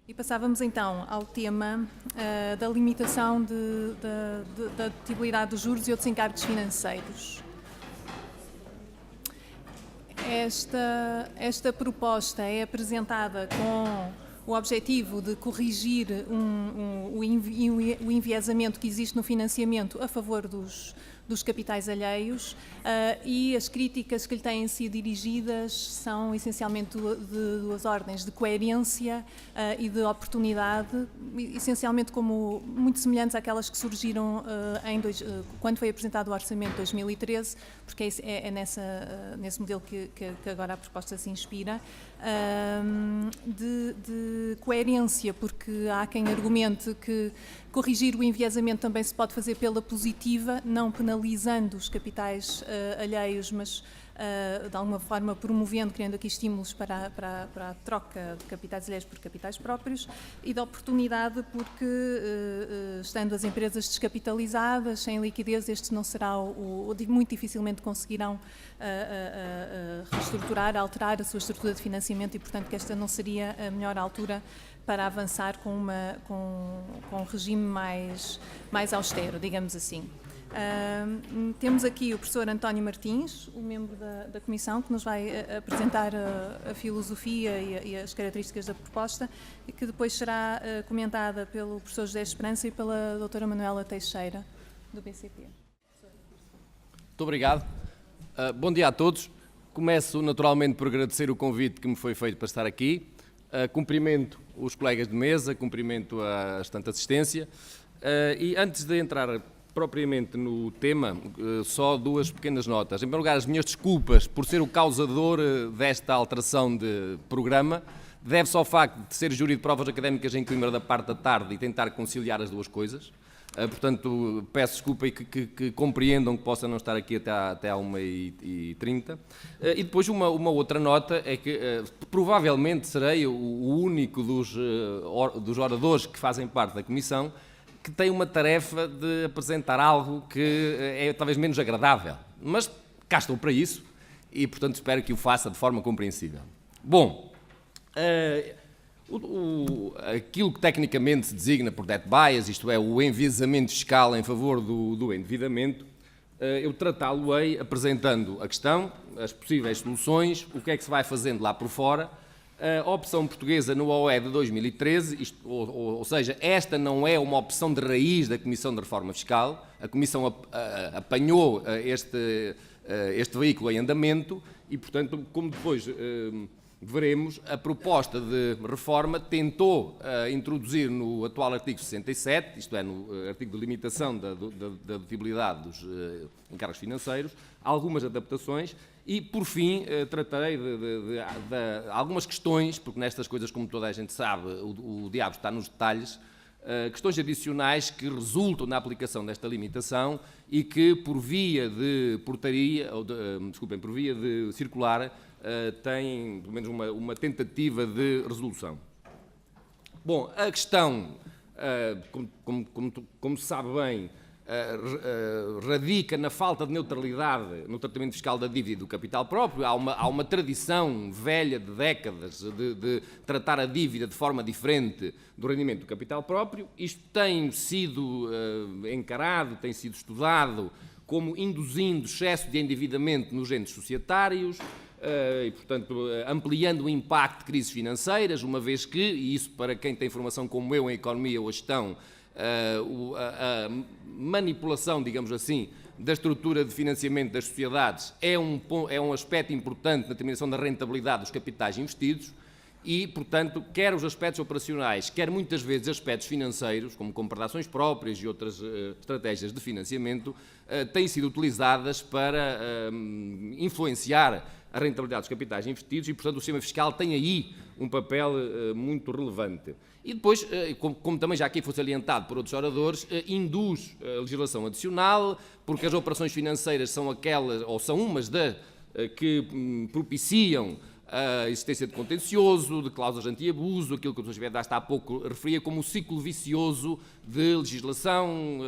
E passávamos então ao tema da limitação da detibilidade dos juros e outros encargos financeiros. Esta proposta é apresentada com o objetivo de corrigir o enviesamento que existe no financiamento a favor dos capitais alheios e as críticas que lhe têm sido dirigidas são essencialmente de duas ordens, de coerência e de oportunidade, essencialmente como muito semelhantes àquelas que surgiram quando foi apresentado o Orçamento de 2013, porque é nesse modelo que agora a proposta se inspira, de coerência, porque há quem argumente que corrigir o enviesamento também se pode fazer pela positiva, não penalizando os capitais alheios, mas de alguma forma promovendo, criando aqui estímulos para a troca de capitais alheios por capitais próprios, e da oportunidade porque, estando as empresas descapitalizadas, sem liquidez, estes não será muito dificilmente conseguirão reestruturar, alterar a sua estrutura de financiamento e, portanto, que esta não seria a melhor altura para avançar com um regime mais austero, digamos assim. Temos aqui o professor António Martins, o membro da Comissão, que nos vai apresentar a filosofia e as características da proposta, e que depois será comentada pelo professor José Esperança e pela doutora Manuela Teixeira, do BCP. Muito obrigado. Bom dia a todos. Começo naturalmente por agradecer o convite que me foi feito para estar aqui. Cumprimento os colegas de mesa, cumprimento a bastante assistência e antes de entrar propriamente no tema, só duas pequenas notas. Em primeiro lugar, as minhas desculpas por ser o causador desta alteração de programa. Deve-se ao facto de ser júri de provas académicas em Coimbra da parte da tarde e tentar conciliar as duas coisas. Portanto, peço desculpa e que compreendam que possa não estar aqui até à 1h30. E depois uma outra nota é que provavelmente serei o único dos oradores que fazem parte da Comissão que tem uma tarefa de apresentar algo que é talvez menos agradável. Mas cá estou para isso e, portanto, espero que o faça de forma compreensível. Bom, aquilo que tecnicamente se designa por debt bias, isto é, o enviesamento fiscal em favor do endividamento, eu tratá-lo-ei apresentando a questão, as possíveis soluções, o que é que se vai fazendo lá por fora. A opção portuguesa no OE de 2013, ou seja, esta não é uma opção de raiz da Comissão de Reforma Fiscal, a Comissão apanhou este veículo em andamento e, portanto, como depois veremos, a proposta de reforma tentou introduzir no atual artigo 67, isto é, no artigo de limitação da detibilidade dos encargos financeiros, algumas adaptações e, por fim, tratarei de algumas questões, porque nestas coisas, como toda a gente sabe, o diabo está nos detalhes, questões adicionais que resultam na aplicação desta limitação e que, por via de por via de circular, têm, pelo menos, uma tentativa de resolução. Bom, a questão, como se sabe bem, radica na falta de neutralidade no tratamento fiscal da dívida e do capital próprio. Há uma tradição velha de décadas de tratar a dívida de forma diferente do rendimento do capital próprio. Isto tem sido encarado, tem sido estudado como induzindo excesso de endividamento nos entes societários, e, portanto, ampliando o impacto de crises financeiras, uma vez que, e isso para quem tem formação como eu em economia ou gestão, a manipulação, digamos assim, da estrutura de financiamento das sociedades é um aspecto importante na determinação da rentabilidade dos capitais investidos e, portanto, quer os aspectos operacionais, quer muitas vezes aspectos financeiros, como compra de ações próprias e outras estratégias de financiamento, têm sido utilizadas para influenciar a rentabilidade dos capitais investidos e, portanto, o sistema fiscal tem aí um papel muito relevante. E depois, como também já aqui foi salientado por outros oradores, induz a legislação adicional, porque as operações financeiras são aquelas, ou são umas que propiciam a existência de contencioso, de cláusulas anti-abuso, aquilo que o Dr. Xavier há pouco referia como o ciclo vicioso de legislação,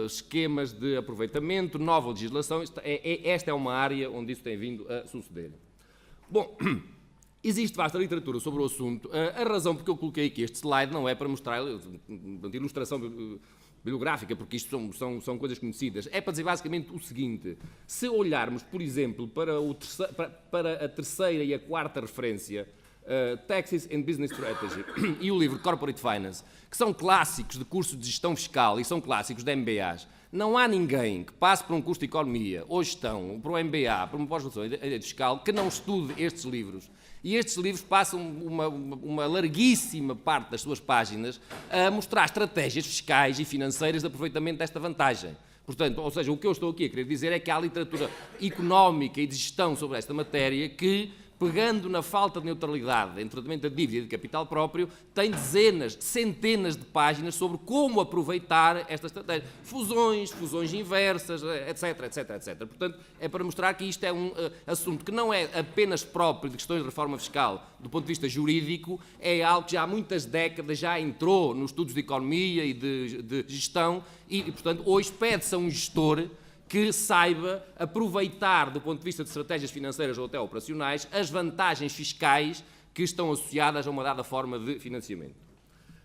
esquemas de aproveitamento, nova legislação. Esta é uma área onde isso tem vindo a suceder. Bom, Existe vasta literatura sobre o assunto. A razão porque eu coloquei aqui este slide não é para mostrar ilustração bibliográfica, porque isto são coisas conhecidas. É para dizer basicamente o seguinte: se olharmos, por exemplo, para a terceira e a quarta referência, Taxes and Business Strategy e o livro Corporate Finance, que são clássicos de cursos de gestão fiscal e são clássicos de MBAs, não há ninguém que passe por um curso de economia ou gestão, por um MBA, por uma pós-graduação em direito fiscal, que não estude estes livros. E estes livros passam uma larguíssima parte das suas páginas a mostrar estratégias fiscais e financeiras de aproveitamento desta vantagem. Portanto, ou seja, o que eu estou aqui a querer dizer é que há literatura económica e de gestão sobre esta matéria que, pegando na falta de neutralidade entre o tratamento da dívida e de capital próprio, tem dezenas, centenas de páginas sobre como aproveitar esta estratégia. Fusões inversas, etc, etc, etc. Portanto, é para mostrar que isto é um assunto que não é apenas próprio de questões de reforma fiscal do ponto de vista jurídico, é algo que já há muitas décadas já entrou nos estudos de economia e de gestão e, portanto, hoje pede-se a um gestor que saiba aproveitar, do ponto de vista de estratégias financeiras ou até operacionais, as vantagens fiscais que estão associadas a uma dada forma de financiamento.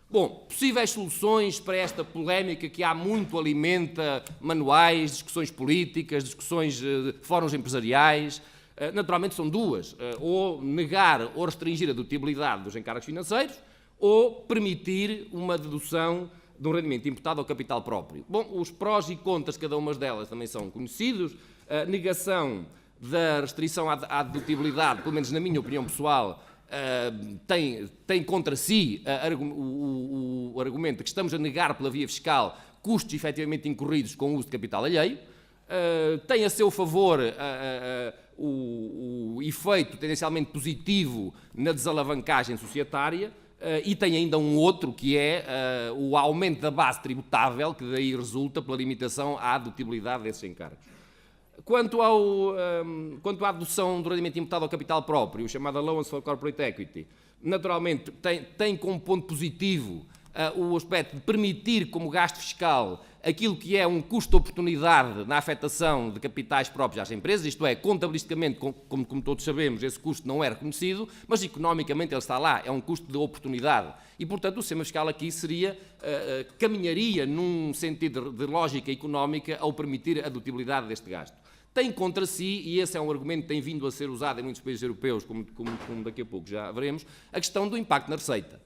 Bom, possíveis soluções para esta polémica que há muito alimenta manuais, discussões políticas, discussões de fóruns empresariais, naturalmente são duas: ou negar ou restringir a dedutibilidade dos encargos financeiros, ou permitir uma dedução de um rendimento imputado ao capital próprio. Bom, os prós e contras de cada uma delas também são conhecidos. A negação da restrição à dedutibilidade, pelo menos na minha opinião pessoal, tem contra si o argumento de que estamos a negar pela via fiscal custos efetivamente incorridos com o uso de capital alheio. Tem a seu favor o efeito tendencialmente positivo na desalavancagem societária. E tem ainda um outro, que é o aumento da base tributável, que daí resulta pela limitação à dedutibilidade desses encargos. Quanto à dedução do rendimento imputado ao capital próprio, chamada Allowance for Corporate Equity, naturalmente tem como ponto positivo o aspecto de permitir como gasto fiscal aquilo que é um custo de oportunidade na afetação de capitais próprios às empresas, isto é, contabilisticamente, como todos sabemos, esse custo não é reconhecido, mas economicamente ele está lá, é um custo de oportunidade. E, portanto, o sistema fiscal aqui caminharia num sentido de lógica económica ao permitir a dedutibilidade deste gasto. Tem contra si, e esse é um argumento que tem vindo a ser usado em muitos países europeus, como daqui a pouco já veremos, a questão do impacto na receita.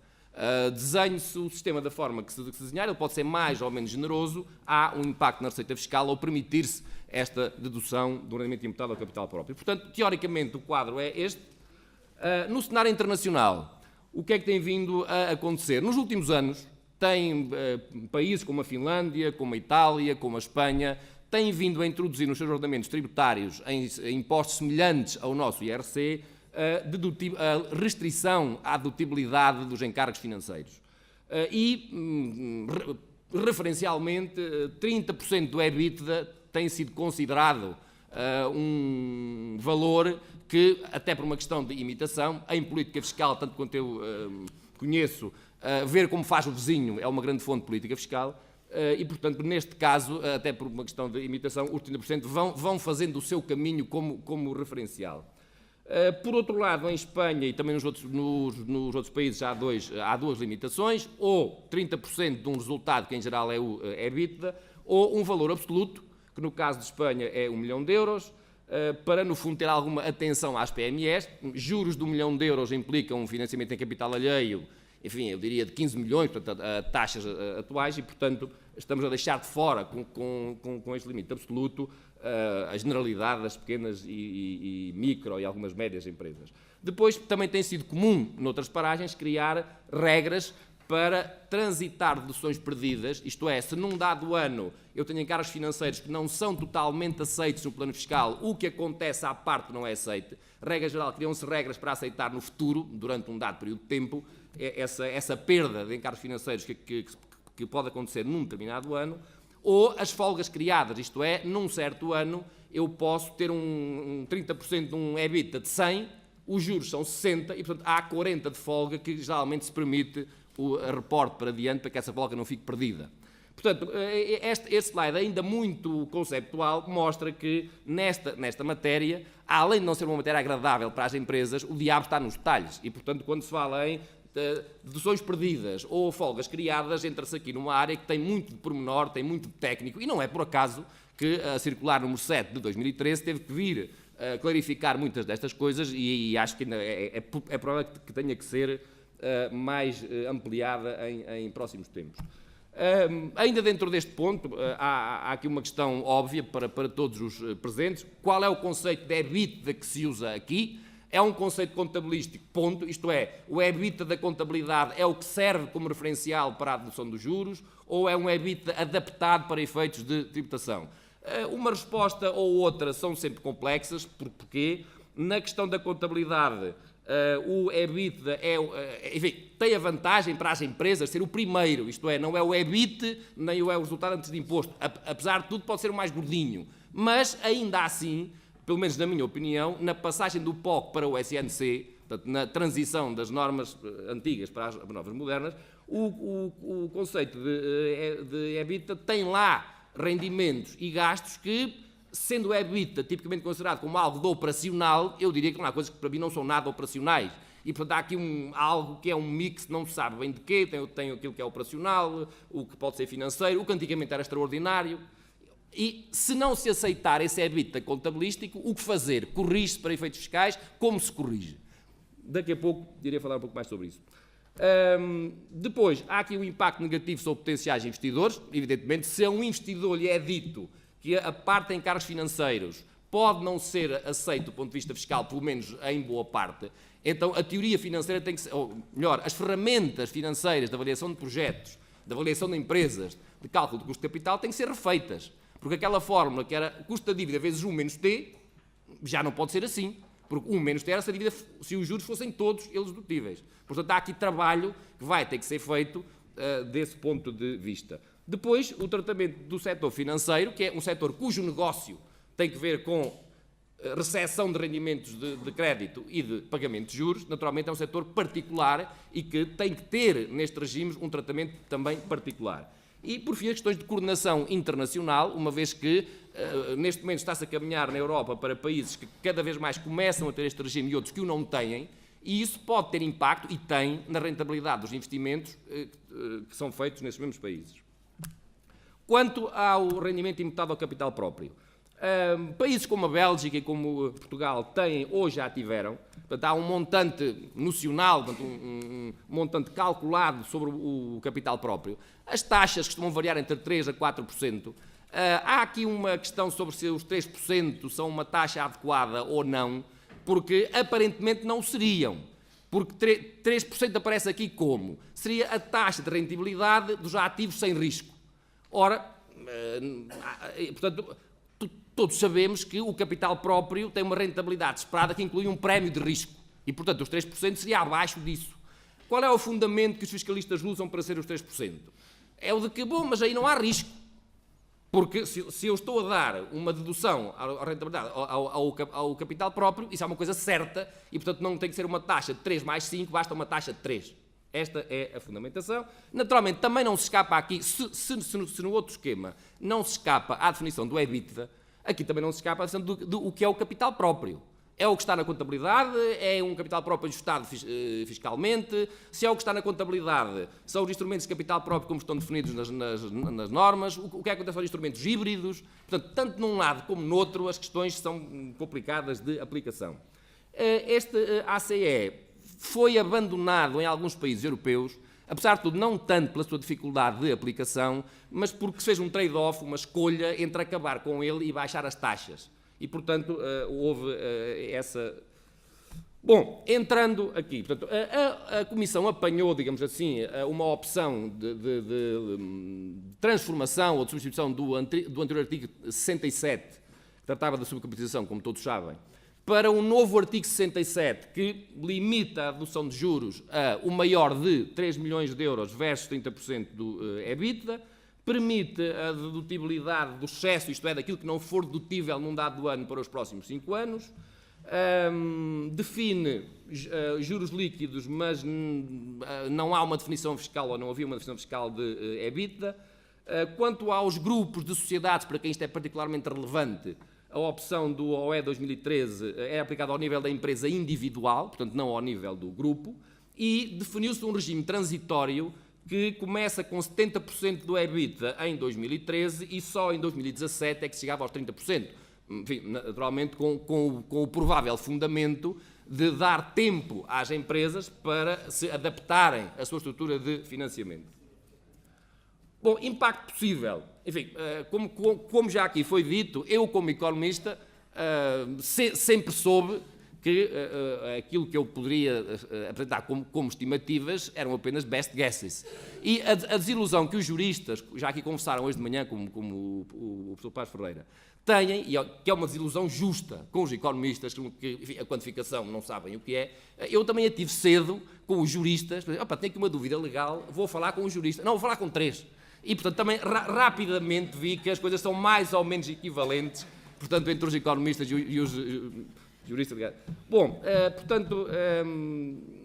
Desenhe-se o sistema da forma que se desenhar, ele pode ser mais ou menos generoso, há um impacto na receita fiscal ao permitir-se esta dedução do rendimento imputado ao capital próprio. Portanto, teoricamente, o quadro é este. No cenário internacional, o que é que tem vindo a acontecer? Nos últimos anos, tem países como a Finlândia, como a Itália, como a Espanha, têm vindo a introduzir nos seus ordenamentos tributários em impostos semelhantes ao nosso IRC, a restrição à dedutibilidade dos encargos financeiros. Referencialmente, 30% do EBITDA tem sido considerado um valor que, até por uma questão de imitação, em política fiscal, tanto quanto eu conheço, ver como faz o vizinho é uma grande fonte de política fiscal. E, portanto, neste caso, até por uma questão de imitação, os 30% vão fazendo o seu caminho como referencial. Por outro lado, em Espanha e também nos outros países há duas limitações: ou 30% de um resultado que em geral é o EBITDA, ou um valor absoluto, que no caso de Espanha é 1 milhão de euros, para no fundo ter alguma atenção às PMEs. Juros de 1 milhão de euros implicam um financiamento em capital alheio, enfim, eu diria de 15 milhões, portanto, a taxas atuais, e, portanto, estamos a deixar de fora, com este limite absoluto, a generalidade das pequenas e micro e algumas médias empresas. Depois, também tem sido comum, noutras paragens, criar regras para transitar deduções perdidas, isto é, se num dado ano eu tenho encargos financeiros que não são totalmente aceitos no plano fiscal, o que acontece à parte não é aceite. Regra geral, criam-se regras para aceitar no futuro, durante um dado período de tempo, essa perda de encargos financeiros que pode acontecer num determinado ano, ou as folgas criadas, isto é, num certo ano eu posso ter um 30% de um EBITDA de 100, os juros são 60 e, portanto, há 40 de folga que geralmente se permite a reporte para diante para que essa folga não fique perdida. portanto, este slide, ainda muito conceptual, mostra que nesta matéria, além de não ser uma matéria agradável para as empresas, o diabo está nos detalhes. E, portanto, quando se fala em deduções perdidas ou folgas criadas, entra-se aqui numa área que tem muito de pormenor, tem muito de técnico, e não é por acaso que a circular número 7 de 2013 teve que vir clarificar muitas destas coisas e acho que ainda é provável que tenha que ser mais ampliada em próximos tempos. Ainda dentro deste ponto, há aqui uma questão óbvia para todos os presentes. Qual é o conceito de EBITDA que se usa aqui? É um conceito contabilístico, ponto, isto é, o EBITDA da contabilidade é o que serve como referencial para a dedução dos juros ou é um EBITDA adaptado para efeitos de tributação? Uma resposta ou outra são sempre complexas, porquê? Na questão da contabilidade, o EBITDA enfim, tem a vantagem para as empresas ser o primeiro, isto é, não é o EBIT, nem é o resultado antes de imposto, apesar de tudo pode ser o mais gordinho, mas ainda assim, pelo menos na minha opinião, na passagem do POC para o SNC, portanto, na transição das normas antigas para as novas modernas, o conceito de EBITDA tem lá rendimentos e gastos que, sendo o EBITDA tipicamente considerado como algo de operacional, eu diria que não há coisas que para mim não são nada operacionais. E, portanto, há aqui algo que é um mix, não se sabe bem de quê, tem aquilo que é operacional, o que pode ser financeiro, o que antigamente era extraordinário. E, se não se aceitar esse EBITDA contabilístico, o que fazer? Corrige-se para efeitos fiscais? Como se corrige? Daqui a pouco iria falar um pouco mais sobre isso. Depois, há aqui um impacto negativo sobre potenciais investidores. Evidentemente, se a um investidor lhe é dito que a parte em encargos financeiros pode não ser aceito do ponto de vista fiscal, pelo menos em boa parte, então a teoria financeira tem que ser, ou melhor, as ferramentas financeiras de avaliação de projetos, de avaliação de empresas, de cálculo de custo de capital, têm que ser refeitas. Porque aquela fórmula que era custo da dívida vezes 1 menos T, já não pode ser assim. Porque 1 menos T era se os juros fossem todos eles dedutíveis. Portanto, há aqui trabalho que vai ter que ser feito desse ponto de vista. Depois, o tratamento do setor financeiro, que é um setor cujo negócio tem que ver com recepção de rendimentos de crédito e de pagamento de juros, naturalmente é um setor particular e que tem que ter, neste regime, um tratamento também particular. E, por fim, as questões de coordenação internacional, uma vez que, neste momento, está-se a caminhar na Europa para países que cada vez mais começam a ter este regime e outros que o não têm, e isso pode ter impacto, e tem, na rentabilidade dos investimentos que são feitos nesses mesmos países. Quanto ao rendimento imputado ao capital próprio, países como a Bélgica e como Portugal têm ou já tiveram, portanto, há um montante nocional, portanto, um montante calculado sobre o capital próprio. As taxas costumam variar entre 3% a 4%. Há aqui uma questão sobre se os 3% são uma taxa adequada ou não, porque aparentemente não seriam. Porque 3% aparece aqui como? Seria a taxa de rentabilidade dos ativos sem risco. Ora, portanto, todos sabemos que o capital próprio tem uma rentabilidade esperada que inclui um prémio de risco. E, portanto, os 3% seria abaixo disso. Qual é o fundamento que os fiscalistas usam para ser os 3%? É o de que, bom, mas aí não há risco. Porque se eu estou a dar uma dedução à rentabilidade, ao capital próprio, isso é uma coisa certa e, portanto, não tem que ser uma taxa de 3 mais 5, basta uma taxa de 3. Esta é a fundamentação. Naturalmente, também não se escapa aqui, se no outro esquema não se escapa à definição do EBITDA, aqui também não se escapa à definição do que é o capital próprio. É o que está na contabilidade, é um capital próprio ajustado fiscalmente, se é o que está na contabilidade, são os instrumentos de capital próprio como estão definidos nas normas, o que acontece aos instrumentos híbridos, portanto, tanto num lado como no outro, as questões são complicadas de aplicação. Este ACE foi abandonado em alguns países europeus, apesar de tudo, não tanto pela sua dificuldade de aplicação, mas porque se fez um trade-off, uma escolha entre acabar com ele e baixar as taxas. E, portanto, houve essa... Bom, entrando aqui, portanto, a Comissão apanhou, digamos assim, uma opção de transformação ou de substituição do anterior artigo 67, que tratava da subcapitalização, como todos sabem, para um novo artigo 67, que limita a dedução de juros a o maior de 3 milhões de euros versus 30% do EBITDA, permite a dedutibilidade do excesso, isto é, daquilo que não for dedutível num dado ano para os próximos 5 anos, define juros líquidos, mas não há uma definição fiscal, ou não havia uma definição fiscal de EBITDA, Quanto aos grupos de sociedades, para quem isto é particularmente relevante, a opção do OE 2013 é aplicada ao nível da empresa individual, portanto não ao nível do grupo, e definiu-se um regime transitório que começa com 70% do EBITDA em 2013 e só em 2017 é que se chegava aos 30%. Enfim, naturalmente com o provável fundamento de dar tempo às empresas para se adaptarem à sua estrutura de financiamento. Bom, impacto possível. Enfim, como já aqui foi dito, eu como economista sempre soube que aquilo que eu poderia apresentar como estimativas eram apenas best guesses. E a desilusão que os juristas, já aqui conversaram hoje de manhã, como o professor Paz Ferreira, têm, e que é uma desilusão justa com os economistas, que enfim, a quantificação não sabem o que é, eu também a tive cedo com os juristas, tenho aqui uma dúvida legal, vou falar com um jurista, não, vou falar com 3. E, portanto, também rapidamente vi que as coisas são mais ou menos equivalentes, portanto, entre os economistas e os juristas. Bom, portanto,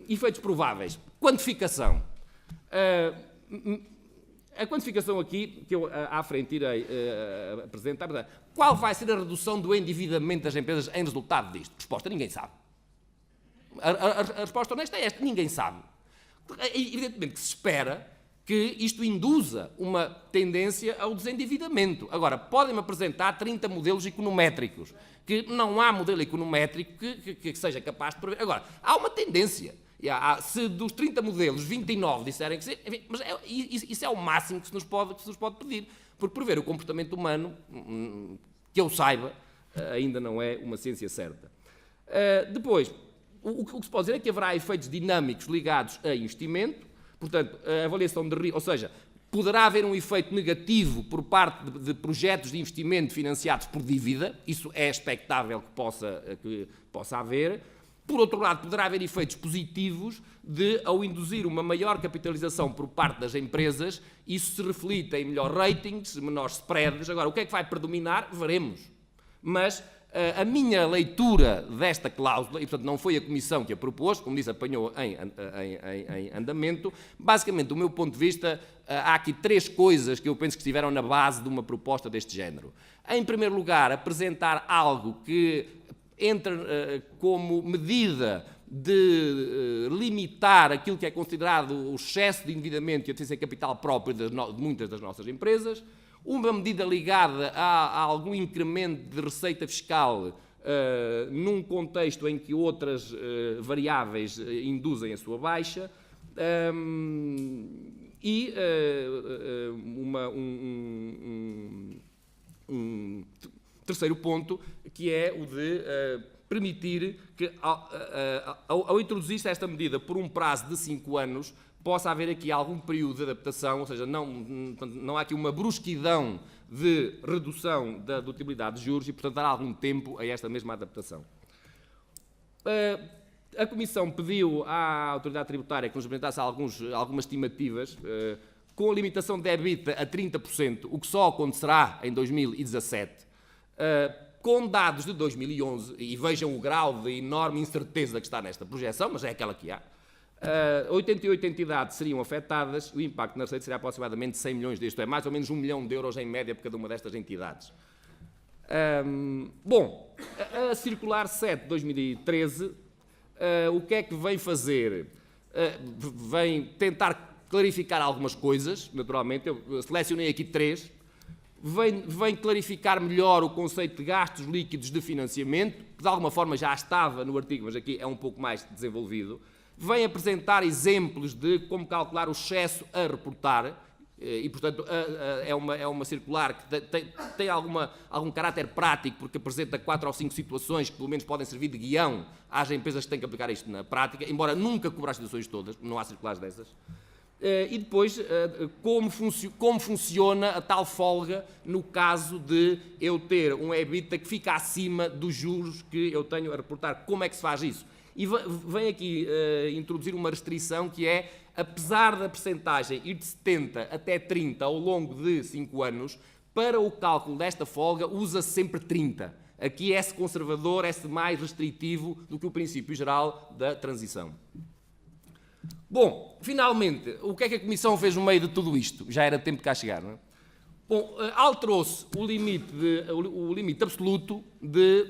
efeitos prováveis. Quantificação. A quantificação aqui, que eu à frente irei apresentar, qual vai ser a redução do endividamento das empresas em resultado disto? Resposta, ninguém sabe. A resposta honesta é esta, ninguém sabe. Evidentemente que se espera que isto induza uma tendência ao desendividamento. Agora, podem-me apresentar 30 modelos econométricos, que não há modelo econométrico que seja capaz de prever. Agora, há uma tendência. Se dos 30 modelos, 29 disserem que sim, enfim, mas isso é o máximo que se nos pode pedir, porque prever o comportamento humano, que eu saiba, ainda não é uma ciência certa. Depois, o que se pode dizer é que haverá efeitos dinâmicos ligados a investimento. Portanto, a avaliação de risco, ou seja, poderá haver um efeito negativo por parte de projetos de investimento financiados por dívida, isso é expectável que possa haver. Por outro lado, poderá haver efeitos positivos ao induzir uma maior capitalização por parte das empresas, isso se reflete em melhores ratings, menores spreads. Agora, o que é que vai predominar? Veremos. Mas a minha leitura desta cláusula, e portanto não foi a Comissão que a propôs, como disse, apanhou em andamento, basicamente, do meu ponto de vista, há aqui 3 coisas que eu penso que estiveram na base de uma proposta deste género. Em primeiro lugar, apresentar algo que entra como medida de limitar aquilo que é considerado o excesso de endividamento e a deficiência de capital próprio de muitas das nossas empresas, uma medida ligada a algum incremento de receita fiscal num contexto em que outras variáveis induzem a sua baixa, e um terceiro ponto, que é o de permitir que, ao introduzir-se esta medida por um prazo de 5 anos, possa haver aqui algum período de adaptação, ou seja, não há aqui uma brusquidão de redução da utilidade de juros e, portanto, dar algum tempo a esta mesma adaptação. A Comissão pediu à Autoridade Tributária que nos apresentasse algumas estimativas com a limitação de EBITDA a 30%, o que só acontecerá em 2017, com dados de 2011, e vejam o grau de enorme incerteza que está nesta projeção, mas é aquela que há. 88 entidades seriam afetadas, o impacto na receita seria aproximadamente 100 milhões, isto é, mais ou menos 1 milhão de euros em média por cada uma destas entidades. Bom, a Circular 7 de 2013, o que é que vem fazer? Vem tentar clarificar algumas coisas, naturalmente, eu selecionei aqui 3. Vem clarificar melhor o conceito de gastos líquidos de financiamento, que de alguma forma já estava no artigo, mas aqui é um pouco mais desenvolvido. Vem apresentar exemplos de como calcular o excesso a reportar, e, portanto, é uma circular que tem algum caráter prático, porque apresenta 4 ou 5 situações que, pelo menos, podem servir de guião às empresas que têm que aplicar isto na prática, embora nunca cubra as situações todas, não há circulares dessas. E depois, como funciona a tal folga no caso de eu ter um EBITDA que fica acima dos juros que eu tenho a reportar. Como é que se faz isso? E vem aqui introduzir uma restrição que é, apesar da percentagem ir de 70 até 30 ao longo de 5 anos, para o cálculo desta folga usa-se sempre 30. Aqui é-se conservador, é-se mais restritivo do que o princípio geral da transição. Bom, finalmente, o que é que a Comissão fez no meio de tudo isto? Já era tempo de cá chegar, não é? Bom, alterou-se o limite absoluto de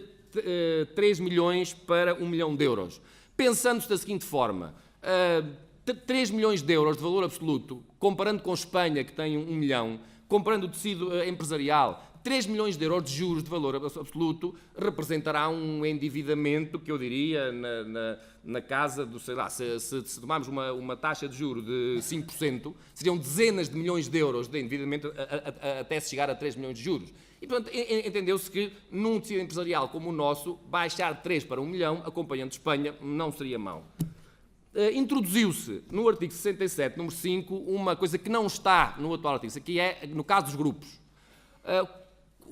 3 milhões para 1 milhão de euros. Pensando-se da seguinte forma, 3 milhões de euros de valor absoluto, comparando com Espanha, que tem 1 milhão, comparando o tecido empresarial, 3 milhões de euros de juros de valor absoluto representará um endividamento que eu diria na casa do, sei lá, se tomarmos uma taxa de juro de 5%, seriam dezenas de milhões de euros de endividamento até se chegar a 3 milhões de juros. E, portanto, entendeu-se que num tecido empresarial como o nosso, baixar de 3 para 1 milhão, acompanhando Espanha, não seria mau. Introduziu-se no artigo 67, número 5, uma coisa que não está no atual artigo, que é no caso dos grupos.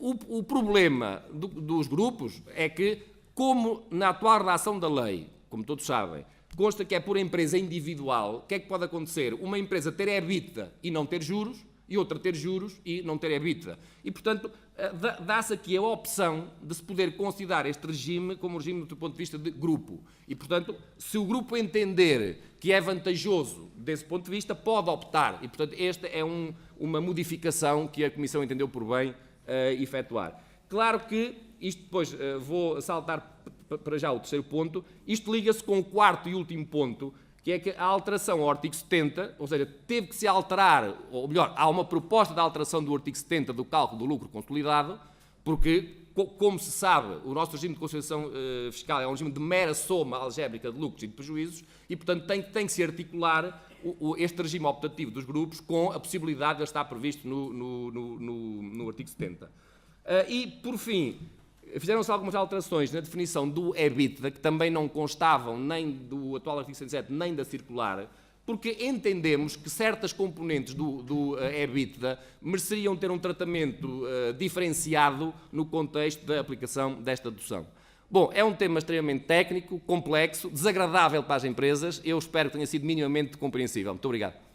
O problema dos grupos é que, como na atual redação da lei, como todos sabem, consta que é por empresa individual, o que é que pode acontecer? Uma empresa ter EBITDA e não ter juros, e outra ter juros e não ter EBITDA. E, portanto, dá-se aqui a opção de se poder considerar este regime como regime do ponto de vista de grupo. E, portanto, se o grupo entender que é vantajoso desse ponto de vista, pode optar. E, portanto, esta é uma modificação que a Comissão entendeu por bem efetuar. Claro que, isto depois vou saltar para já o terceiro ponto, isto liga-se com o quarto e último ponto, que é que a alteração ao artigo 70, ou seja, teve que se alterar, ou melhor, há uma proposta de alteração do artigo 70 do cálculo do lucro consolidado, porque, como se sabe, o nosso regime de consolidação fiscal é um regime de mera soma algébrica de lucros e de prejuízos, e, portanto, tem que se articular este regime optativo dos grupos com a possibilidade de ele estar previsto no artigo 70. E, por fim, fizeram-se algumas alterações na definição do EBITDA, que também não constavam nem do atual artigo 107, nem da circular, porque entendemos que certas componentes do EBITDA mereceriam ter um tratamento diferenciado no contexto da aplicação desta dedução. Bom, é um tema extremamente técnico, complexo, desagradável para as empresas. Eu espero que tenha sido minimamente compreensível. Muito obrigado.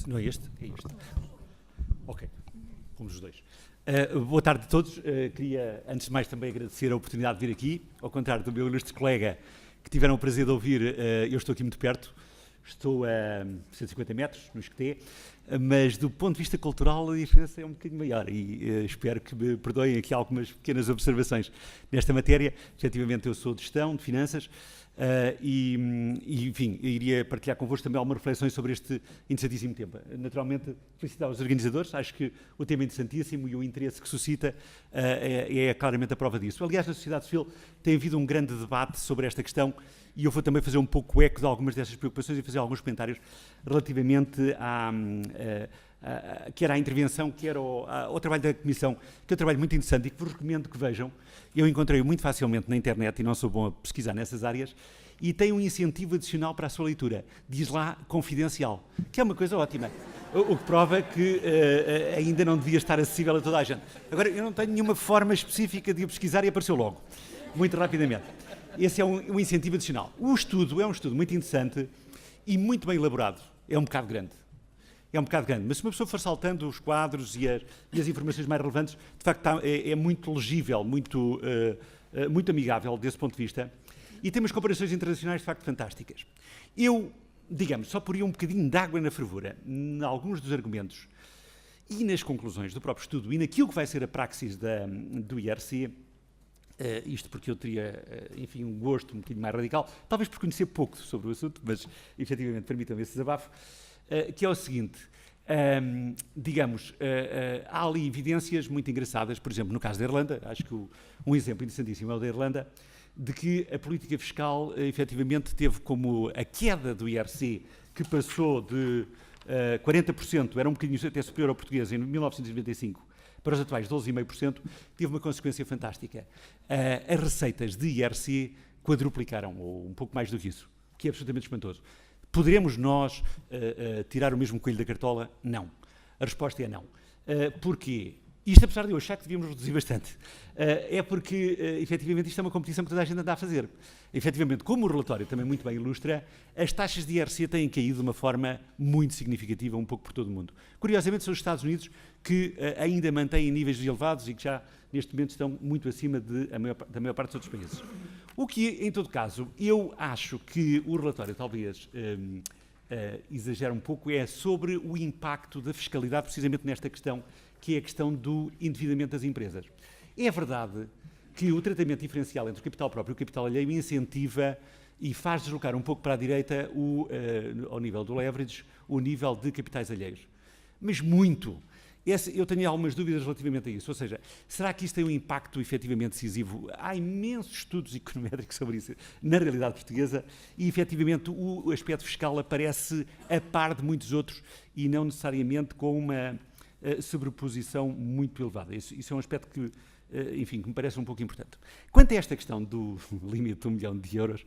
Não é este? É este. Ok, como os dois. Boa tarde a todos. Queria, antes de mais, também agradecer a oportunidade de vir aqui. Ao contrário do meu ilustre colega, que tiveram o prazer de ouvir, eu estou aqui muito perto. Estou a 150 metros, no Esqueté, mas do ponto de vista cultural a diferença é um bocadinho maior e espero que me perdoem aqui algumas pequenas observações nesta matéria. Efetivamente, eu sou de gestão, de finanças, enfim, eu iria partilhar convosco também algumas reflexões sobre este interessantíssimo tema. Naturalmente, felicitar os organizadores, acho que o tema é interessantíssimo e o interesse que suscita é claramente a prova disso. Aliás, na sociedade civil tem havido um grande debate sobre esta questão e eu vou também fazer um pouco eco de algumas dessas preocupações e fazer alguns comentários relativamente quer à intervenção, quer ao trabalho da Comissão, que é um trabalho muito interessante e que vos recomendo que vejam. Eu encontrei-o muito facilmente na internet e não sou bom a pesquisar nessas áreas, e tem um incentivo adicional para a sua leitura. Diz lá confidencial, que é uma coisa ótima. O que prova que ainda não devia estar acessível a toda a gente. Agora, eu não tenho nenhuma forma específica de o pesquisar e apareceu logo, muito rapidamente. Esse é um incentivo adicional. O estudo é um estudo muito interessante e muito bem elaborado. É um bocado grande. Mas se uma pessoa for saltando os quadros e as informações mais relevantes, de facto é muito legível, muito amigável desse ponto de vista. E tem umas comparações internacionais de facto fantásticas. Eu, digamos, só poria um bocadinho de água na fervura em alguns dos argumentos e nas conclusões do próprio estudo e naquilo que vai ser a praxis do IRC, isto porque eu teria, enfim, um gosto um bocadinho mais radical, talvez por conhecer pouco sobre o assunto, mas efetivamente permitam-me esse desabafo, que é o seguinte, digamos, há ali evidências muito engraçadas, por exemplo, no caso da Irlanda, acho que um exemplo interessantíssimo é o da Irlanda, de que a política fiscal efetivamente teve como a queda do IRC, que passou de 40%, era um bocadinho até superior ao português em 1995, para os atuais 12,5%, teve uma consequência fantástica. As receitas de IRC quadruplicaram, ou um pouco mais do que isso, que é absolutamente espantoso. Poderemos nós tirar o mesmo coelho da cartola? Não. A resposta é não. Porquê? Isto, apesar de eu achar que devíamos reduzir bastante, é porque, efetivamente, isto é uma competição que toda a gente anda a fazer. Efetivamente, como o relatório também muito bem ilustra, as taxas de IRC têm caído de uma forma muito significativa, um pouco por todo o mundo. Curiosamente, são os Estados Unidos que ainda mantêm níveis elevados e que já, neste momento, estão muito acima da maior parte dos outros países. O que, em todo caso, eu acho que o relatório talvez exagera um pouco é sobre o impacto da fiscalidade, precisamente nesta questão, que é a questão do endividamento das empresas. É verdade que o tratamento diferencial entre o capital próprio e o capital alheio incentiva e faz deslocar um pouco para a direita, ao nível do leverage, o nível de capitais alheios. Mas muito. Eu tenho algumas dúvidas relativamente a isso. Ou seja, será que isto tem um impacto efetivamente decisivo? Há imensos estudos econométricos sobre isso na realidade portuguesa e, efetivamente, o aspecto fiscal aparece a par de muitos outros e não necessariamente com uma sobreposição muito elevada. Isso é um aspecto que, enfim, que me parece um pouco importante. Quanto a esta questão do limite de 1 milhão de euros,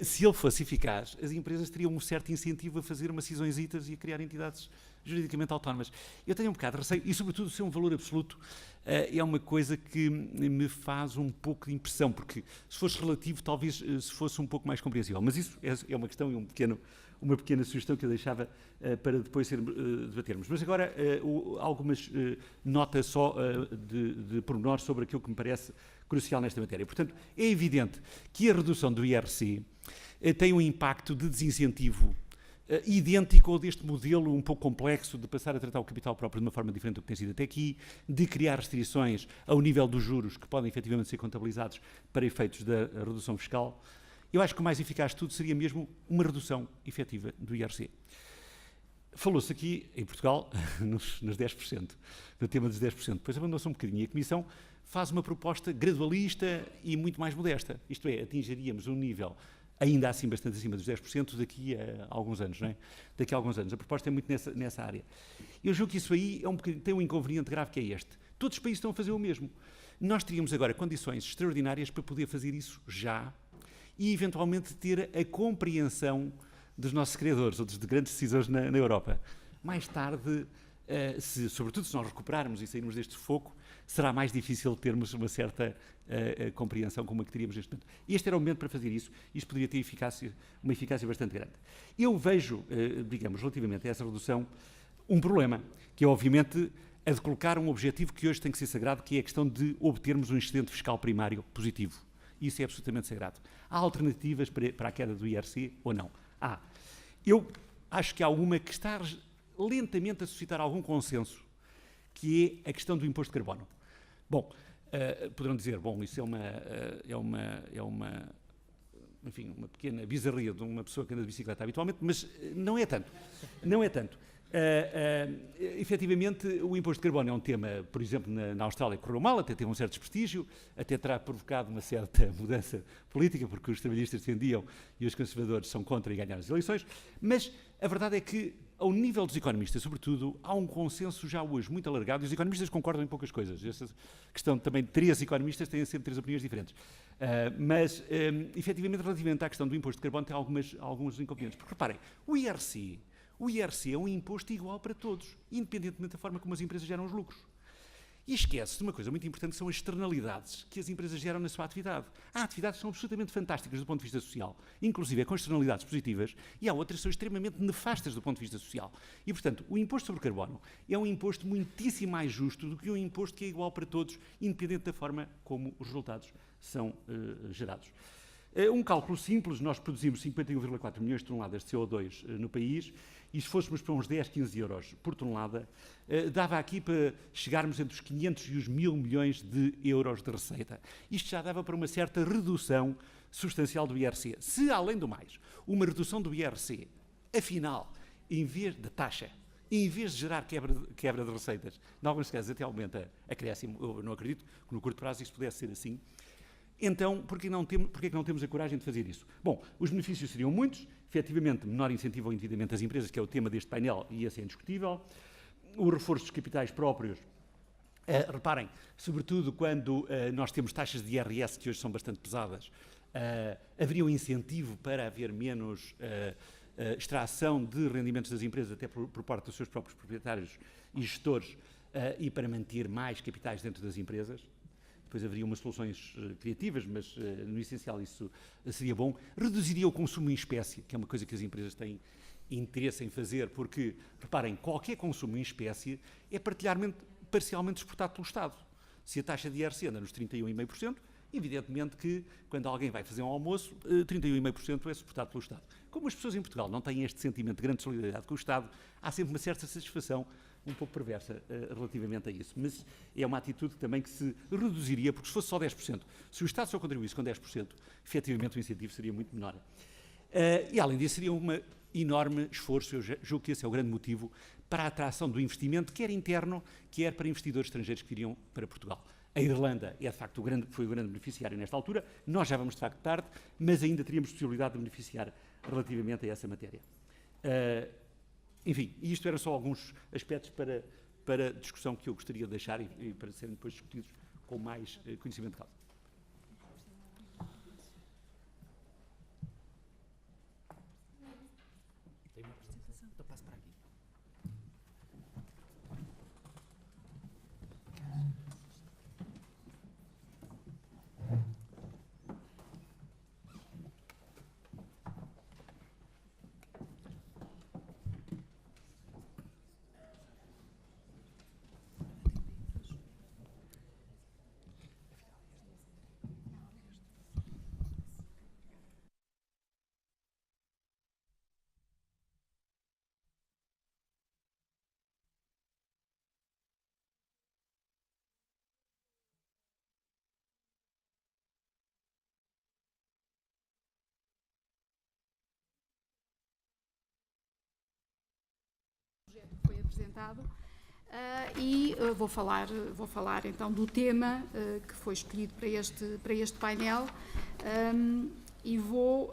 se ele fosse eficaz, as empresas teriam um certo incentivo a fazer umas cisõezitas e a criar entidades juridicamente autónomas. Eu tenho um bocado de receio, e sobretudo ser um valor absoluto é uma coisa que me faz um pouco de impressão, porque se fosse relativo, talvez se fosse um pouco mais compreensível. Mas isso é uma questão e uma pequena sugestão que eu deixava para depois debatermos. Mas agora algumas notas só de pormenor sobre aquilo que me parece crucial nesta matéria. Portanto, é evidente que a redução do IRC tem um impacto de desincentivo idêntico ao deste modelo um pouco complexo de passar a tratar o capital próprio de uma forma diferente do que tem sido até aqui, de criar restrições ao nível dos juros que podem efetivamente ser contabilizados para efeitos da redução fiscal. Eu acho que o mais eficaz de tudo seria mesmo uma redução efetiva do IRC. Falou-se aqui, em Portugal, nos 10%, no tema dos 10%. Depois abandonou-se um bocadinho e a Comissão faz uma proposta gradualista e muito mais modesta. Isto é, atingiríamos um nível ainda assim bastante acima dos 10% daqui a alguns anos, não é? Daqui a alguns anos. A proposta é muito nessa área. Eu julgo que isso aí tem um inconveniente grave que é este. Todos os países estão a fazer o mesmo. Nós teríamos agora condições extraordinárias para poder fazer isso já e, eventualmente, ter a compreensão dos nossos criadores, ou dos grandes decisores na Europa. Mais tarde, sobretudo se nós recuperarmos e sairmos deste sufoco, será mais difícil termos uma certa compreensão como a que teríamos neste momento. Este era o momento para fazer isso. Isto poderia ter uma eficácia bastante grande. Eu vejo, digamos, relativamente a essa redução, um problema, que é, obviamente, a de colocar um objetivo que hoje tem que ser sagrado, que é a questão de obtermos um excedente fiscal primário positivo. Isso é absolutamente sagrado. Há alternativas para a queda do IRC ou não? Eu acho que há uma que está lentamente a suscitar algum consenso, que é a questão do imposto de carbono. Bom, poderão dizer, isso enfim, uma pequena bizarria de uma pessoa que anda de bicicleta habitualmente, mas não é tanto. Não é tanto. Efetivamente, o imposto de carbono é um tema, por exemplo, na Austrália correu mal, até teve um certo desprestígio, até terá provocado uma certa mudança política, porque os trabalhistas defendiam e os conservadores são contra e ganharam as eleições, mas a verdade é que, ao nível dos economistas, sobretudo, há um consenso já hoje muito alargado, e os economistas concordam em poucas coisas. Essa questão também de 3 economistas têm sempre 3 opiniões diferentes. Mas, efetivamente, relativamente à questão do imposto de carbono, tem alguns inconvenientes. Porque, reparem, o IRC é um imposto igual para todos, independentemente da forma como as empresas geram os lucros. E esquece de uma coisa muito importante, que são as externalidades que as empresas geram na sua atividade. Há atividades que são absolutamente fantásticas do ponto de vista social, inclusive com externalidades positivas, e há outras que são extremamente nefastas do ponto de vista social. E, portanto, o imposto sobre carbono é um imposto muitíssimo mais justo do que um imposto que é igual para todos, independente da forma como os resultados são gerados. Um cálculo simples, nós produzimos 51,4 milhões de toneladas de CO2 no país, e se fôssemos para uns 10, 15 euros por tonelada, dava aqui para chegarmos entre os 500 e os 1.000 milhões de euros de receita. Isto já dava para uma certa redução substancial do IRC. Se, além do mais, uma redução do IRC, afinal, em vez da taxa, em vez de gerar quebra de receitas, em alguns casos até aumenta acréscimo, eu não acredito que no curto prazo isso pudesse ser assim. Então, por que não temos a coragem de fazer isso? Bom, os benefícios seriam muitos, efetivamente, menor incentivo ao endividamento das empresas, que é o tema deste painel, e esse é indiscutível. O reforço dos capitais próprios, reparem, sobretudo quando nós temos taxas de IRS que hoje são bastante pesadas, haveria um incentivo para haver menos extração de rendimentos das empresas, até por parte dos seus próprios proprietários e gestores, e para manter mais capitais dentro das empresas. Depois haveria umas soluções criativas, mas no essencial isso seria bom. Reduziria o consumo em espécie, que é uma coisa que as empresas têm interesse em fazer, porque, reparem, qualquer consumo em espécie é parcialmente exportado pelo Estado. Se a taxa de IRC anda nos 31,5%, evidentemente que, quando alguém vai fazer um almoço, 31,5% é suportado pelo Estado. Como as pessoas em Portugal não têm este sentimento de grande solidariedade com o Estado, há sempre uma certa satisfação um pouco perversa relativamente a isso. Mas é uma atitude também que se reduziria, porque se fosse só 10%, se o Estado só contribuísse com 10%, efetivamente o incentivo seria muito menor. E além disso, seria um enorme esforço, eu julgo que esse é o grande motivo, para a atração do investimento, quer interno, quer para investidores estrangeiros que viriam para Portugal. A Irlanda é, de facto, foi o grande beneficiário nesta altura, nós já vamos, de facto, tarde, mas ainda teríamos possibilidade de beneficiar relativamente a essa matéria. Enfim, isto eram só alguns aspectos para discussão que eu gostaria de deixar e para serem depois discutidos com mais conhecimento de causa. Tem uma apresentação, então passo para aqui. Foi apresentado e vou falar então do tema que foi escolhido para este painel e vou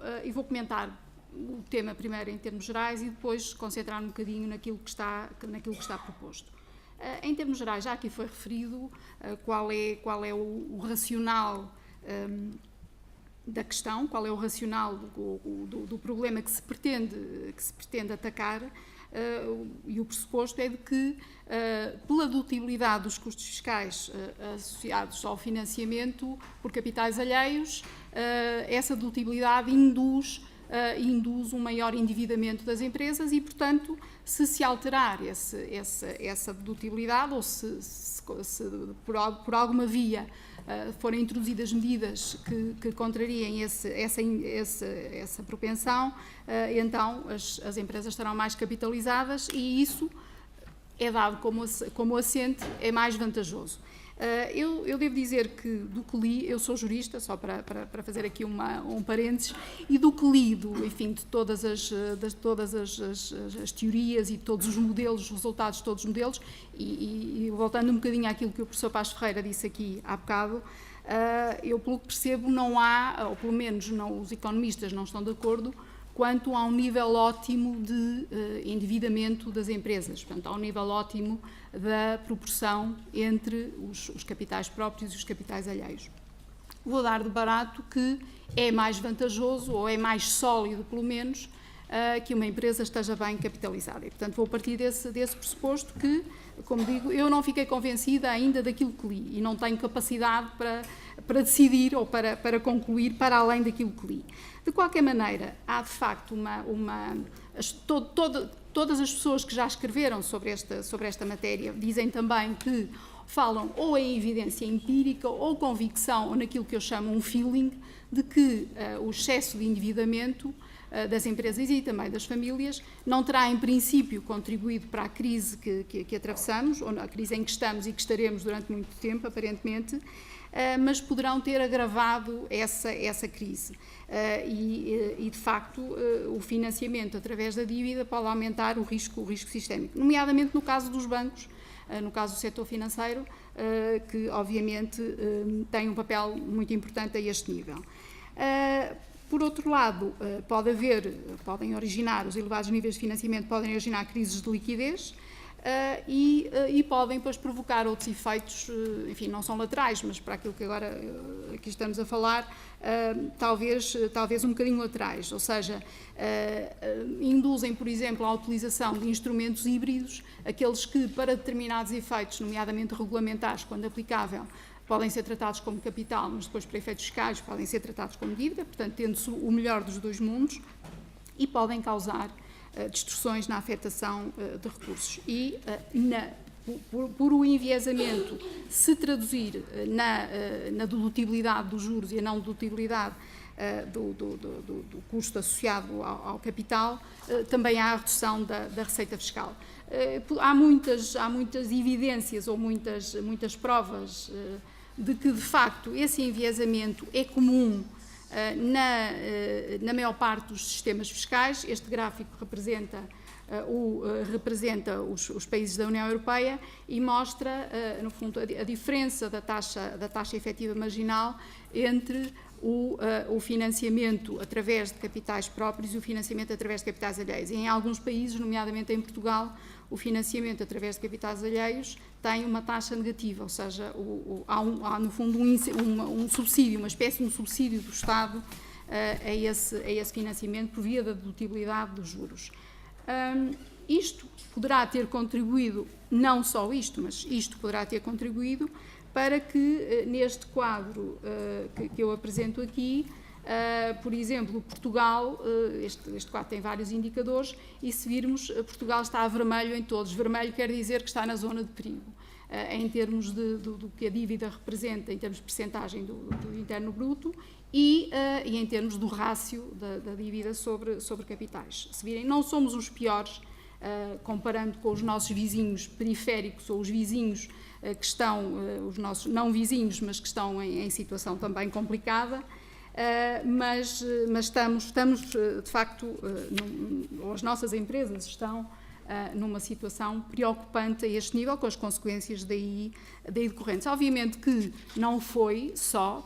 comentar o tema primeiro em termos gerais e depois concentrar um bocadinho naquilo que está proposto. Em termos gerais, já aqui foi referido qual é o racional da questão, qual é o racional do problema que se pretende atacar. E o pressuposto é de que, pela dedutibilidade dos custos fiscais associados ao financiamento por capitais alheios, essa dedutibilidade induz um maior endividamento das empresas e, portanto, se alterar essa dedutibilidade ou se por alguma via forem introduzidas medidas que contrariem essa propensão, então as empresas estarão mais capitalizadas e isso é dado como assente, é mais vantajoso. Eu devo dizer que do que li, eu sou jurista, só para fazer aqui um parênteses, e do que li, de todas as teorias e todos os modelos, os resultados de todos os modelos, e voltando um bocadinho àquilo que o professor Paz Ferreira disse aqui há bocado, eu pelo que percebo não há, ou pelo menos os economistas não estão de acordo, quanto a um nível ótimo de endividamento das empresas, portanto, a um nível ótimo da proporção entre os capitais próprios e os capitais alheios. Vou dar de barato que é mais vantajoso, ou é mais sólido, pelo menos, que uma empresa esteja bem capitalizada. E, portanto, vou partir desse pressuposto que, como digo, eu não fiquei convencida ainda daquilo que li e não tenho capacidade para decidir ou para concluir para além daquilo que li. De qualquer maneira, há de facto todas as pessoas que já escreveram sobre esta matéria dizem também que falam ou em evidência empírica ou convicção ou naquilo que eu chamo um feeling de que o excesso de endividamento das empresas e também das famílias não terá em princípio contribuído para a crise que atravessamos, ou a crise em que estamos e que estaremos durante muito tempo, aparentemente, mas poderão ter agravado essa crise. E de facto, o financiamento através da dívida pode aumentar o risco sistémico, nomeadamente no caso dos bancos, no caso do setor financeiro, que obviamente tem um papel muito importante a este nível. Por outro lado, podem originar, os elevados níveis de financiamento podem originar crises de liquidez, e podem depois provocar outros efeitos, enfim, não são laterais, mas para aquilo que agora aqui estamos a falar, talvez um bocadinho laterais, ou seja, induzem, por exemplo, à utilização de instrumentos híbridos, aqueles que para determinados efeitos, nomeadamente regulamentares, quando aplicável, podem ser tratados como capital, mas depois para efeitos fiscais podem ser tratados como dívida, portanto tendo-se o melhor dos dois mundos, e podem causar distorções na afetação de recursos. E por o enviesamento se traduzir na dedutibilidade dos juros e a não dedutibilidade do custo associado ao capital, também há a redução da receita fiscal. Há muitas evidências ou muitas provas de que, de facto, esse enviesamento é comum na maior parte dos sistemas fiscais. Este gráfico representa os países da União Europeia e mostra, no fundo, a diferença da taxa efetiva marginal entre o financiamento através de capitais próprios e o financiamento através de capitais alheios. E em alguns países, nomeadamente em Portugal, o financiamento através de capitais alheios tem uma taxa negativa, ou seja, há no fundo um subsídio, uma espécie de um subsídio do Estado a esse financiamento por via da dedutibilidade dos juros. Isto poderá ter contribuído, não só isto, mas isto poderá ter contribuído para que neste quadro que eu apresento aqui, por exemplo, Portugal, este quadro tem vários indicadores, e se virmos, Portugal está a vermelho em todos. Vermelho quer dizer que está na zona de perigo, em termos do que a dívida representa, em termos de percentagem do interno bruto e em termos do rácio da dívida sobre capitais. Se virem, não somos os piores, comparando com os nossos vizinhos periféricos ou os vizinhos que estão, os nossos não vizinhos, mas que estão em situação também complicada. Mas estamos de facto, ou as nossas empresas estão numa situação preocupante a este nível, com as consequências daí decorrentes. Obviamente que não foi só,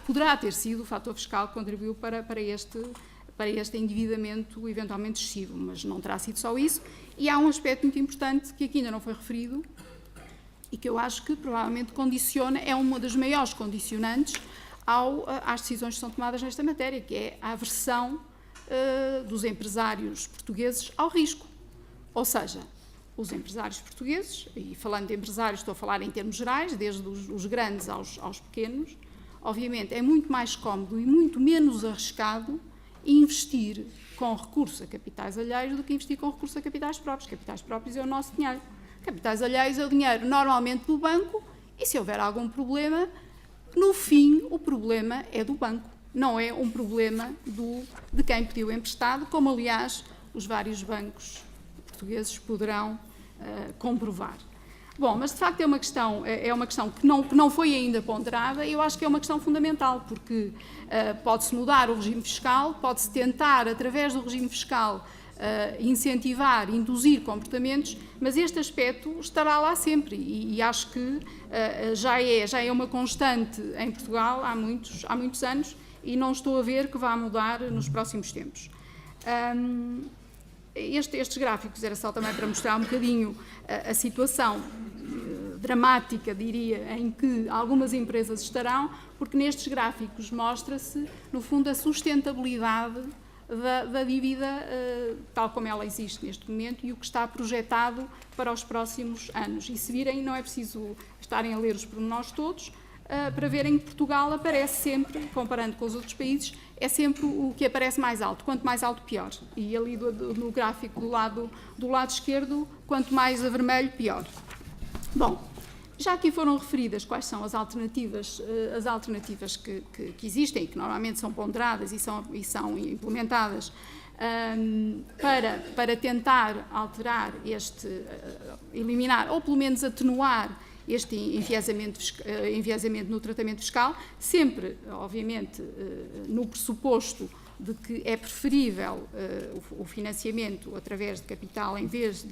poderá ter sido o fator fiscal que contribuiu para este endividamento eventualmente excessivo, mas não terá sido só isso. E há um aspecto muito importante que aqui ainda não foi referido e que eu acho que provavelmente condiciona, é uma das maiores condicionantes às decisões que são tomadas nesta matéria, que é a aversão dos empresários portugueses ao risco. Ou seja, os empresários portugueses, e falando de empresários estou a falar em termos gerais, desde os grandes aos pequenos, obviamente é muito mais cómodo e muito menos arriscado investir com recurso a capitais alheios do que investir com recurso a capitais próprios. Capitais próprios é o nosso dinheiro. Capitais alheios é o dinheiro normalmente do banco e se houver algum problema, no fim, o problema é do banco, não é um problema de quem pediu emprestado, como, aliás, os vários bancos portugueses poderão comprovar. Bom, mas, de facto, é uma questão que não foi ainda ponderada e eu acho que é uma questão fundamental, porque pode-se mudar o regime fiscal, pode-se tentar, através do regime fiscal, incentivar, induzir comportamentos, mas este aspecto estará lá sempre e acho que já é uma constante em Portugal há muitos anos e não estou a ver que vá mudar nos próximos tempos. Estes gráficos era só também para mostrar um bocadinho a situação dramática, diria, em que algumas empresas estarão, porque nestes gráficos mostra-se, no fundo, a sustentabilidade da dívida tal como ela existe neste momento e o que está projetado para os próximos anos. E se virem, não é preciso estarem a ler os pormenores todos, para verem que Portugal aparece sempre, comparando com os outros países, é sempre o que aparece mais alto. Quanto mais alto, pior. E ali no gráfico do lado esquerdo, quanto mais a vermelho, pior. Bom, já aqui foram referidas quais são as alternativas que existem e que normalmente são ponderadas e são implementadas para tentar alterar eliminar ou pelo menos atenuar este enviesamento no tratamento fiscal, sempre, obviamente, no pressuposto de que é preferível o financiamento através de capital em vez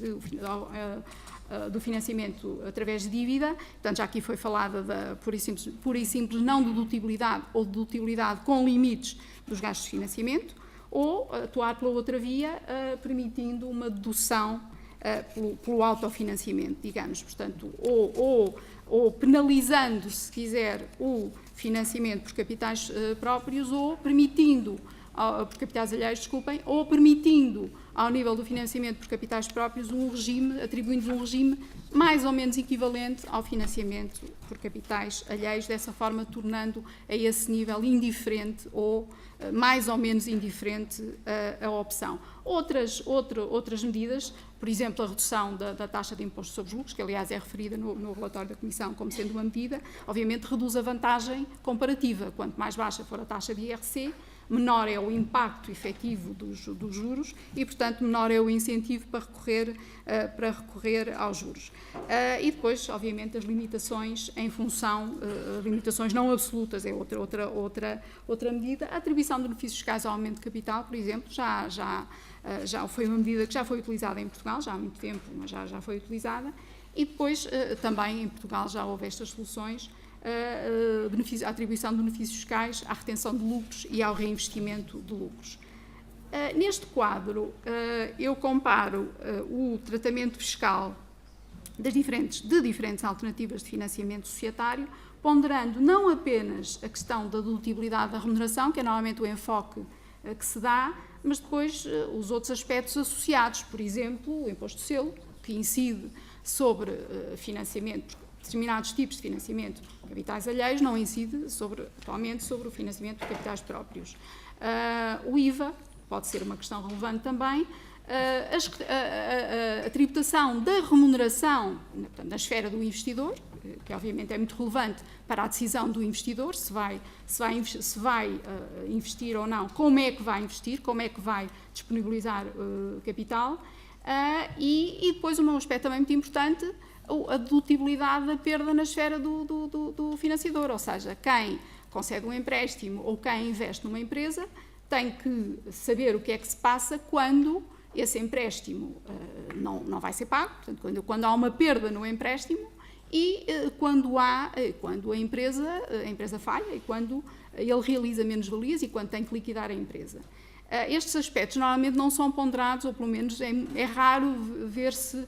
do financiamento através de dívida. Portanto, já aqui foi falada da pura e simples não dedutibilidade ou dedutibilidade com limites dos gastos de financiamento, ou atuar pela outra via, permitindo uma dedução pelo autofinanciamento, digamos, portanto, ou penalizando, se quiser, o financiamento por capitais próprios, ou permitindo, por capitais alheios, desculpem, ou permitindo, ao nível do financiamento por capitais próprios, um regime, atribuindo um regime mais ou menos equivalente ao financiamento por capitais alheios, dessa forma tornando a esse nível indiferente ou mais ou menos indiferente a opção. Outras medidas, por exemplo, a redução da taxa de imposto sobre os lucros, que aliás é referida no relatório da Comissão como sendo uma medida, obviamente reduz a vantagem comparativa. Quanto mais baixa for a taxa de IRC, menor é o impacto efetivo dos juros e, portanto, menor é o incentivo para recorrer aos juros. E depois, obviamente, as limitações em função, limitações não absolutas é outra medida. A atribuição de benefícios fiscais ao aumento de capital, por exemplo, já foi uma medida que já foi utilizada em Portugal, já há muito tempo, mas já foi utilizada. E depois, também em Portugal já houve estas soluções, a atribuição de benefícios fiscais à retenção de lucros e ao reinvestimento de lucros. Neste quadro, eu comparo o tratamento fiscal de diferentes alternativas de financiamento societário, ponderando não apenas a questão da dedutibilidade da remuneração, que é normalmente o enfoque que se dá, mas depois os outros aspectos associados, por exemplo, o imposto de selo, que incide sobre financiamento, determinados tipos de financiamento de capitais alheios, não incide atualmente sobre o financiamento de capitais próprios. O IVA pode ser uma questão relevante também. A tributação da remuneração, portanto, na esfera do investidor, que obviamente é muito relevante para a decisão do investidor, se vai investir ou não, como é que vai investir, como é que vai disponibilizar capital, e depois um aspecto também muito importante, a dedutibilidade da perda na esfera do financiador, ou seja, quem concede um empréstimo ou quem investe numa empresa tem que saber o que é que se passa quando esse empréstimo não vai ser pago, portanto, quando há uma perda no empréstimo e quando a empresa falha e quando ele realiza menos-valias e quando tem que liquidar a empresa. Estes aspectos normalmente não são ponderados, ou pelo menos é raro ver-se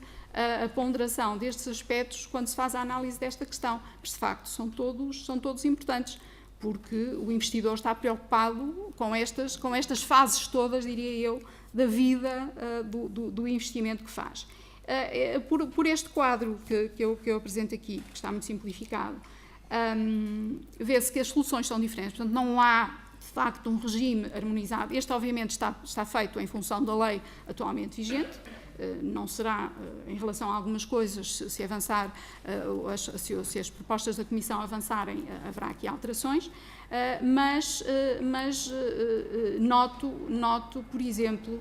a ponderação destes aspectos quando se faz a análise desta questão, mas de facto são todos importantes, porque o investidor está preocupado com estas fases todas, diria eu, da vida do investimento que faz. Por este quadro que eu apresento aqui, que está muito simplificado, vê-se que as soluções são diferentes, portanto não há de facto um regime harmonizado. Este obviamente está feito em função da lei atualmente vigente, não será, em relação a algumas coisas, se avançar, se as propostas da Comissão avançarem, haverá aqui alterações, mas noto, por exemplo,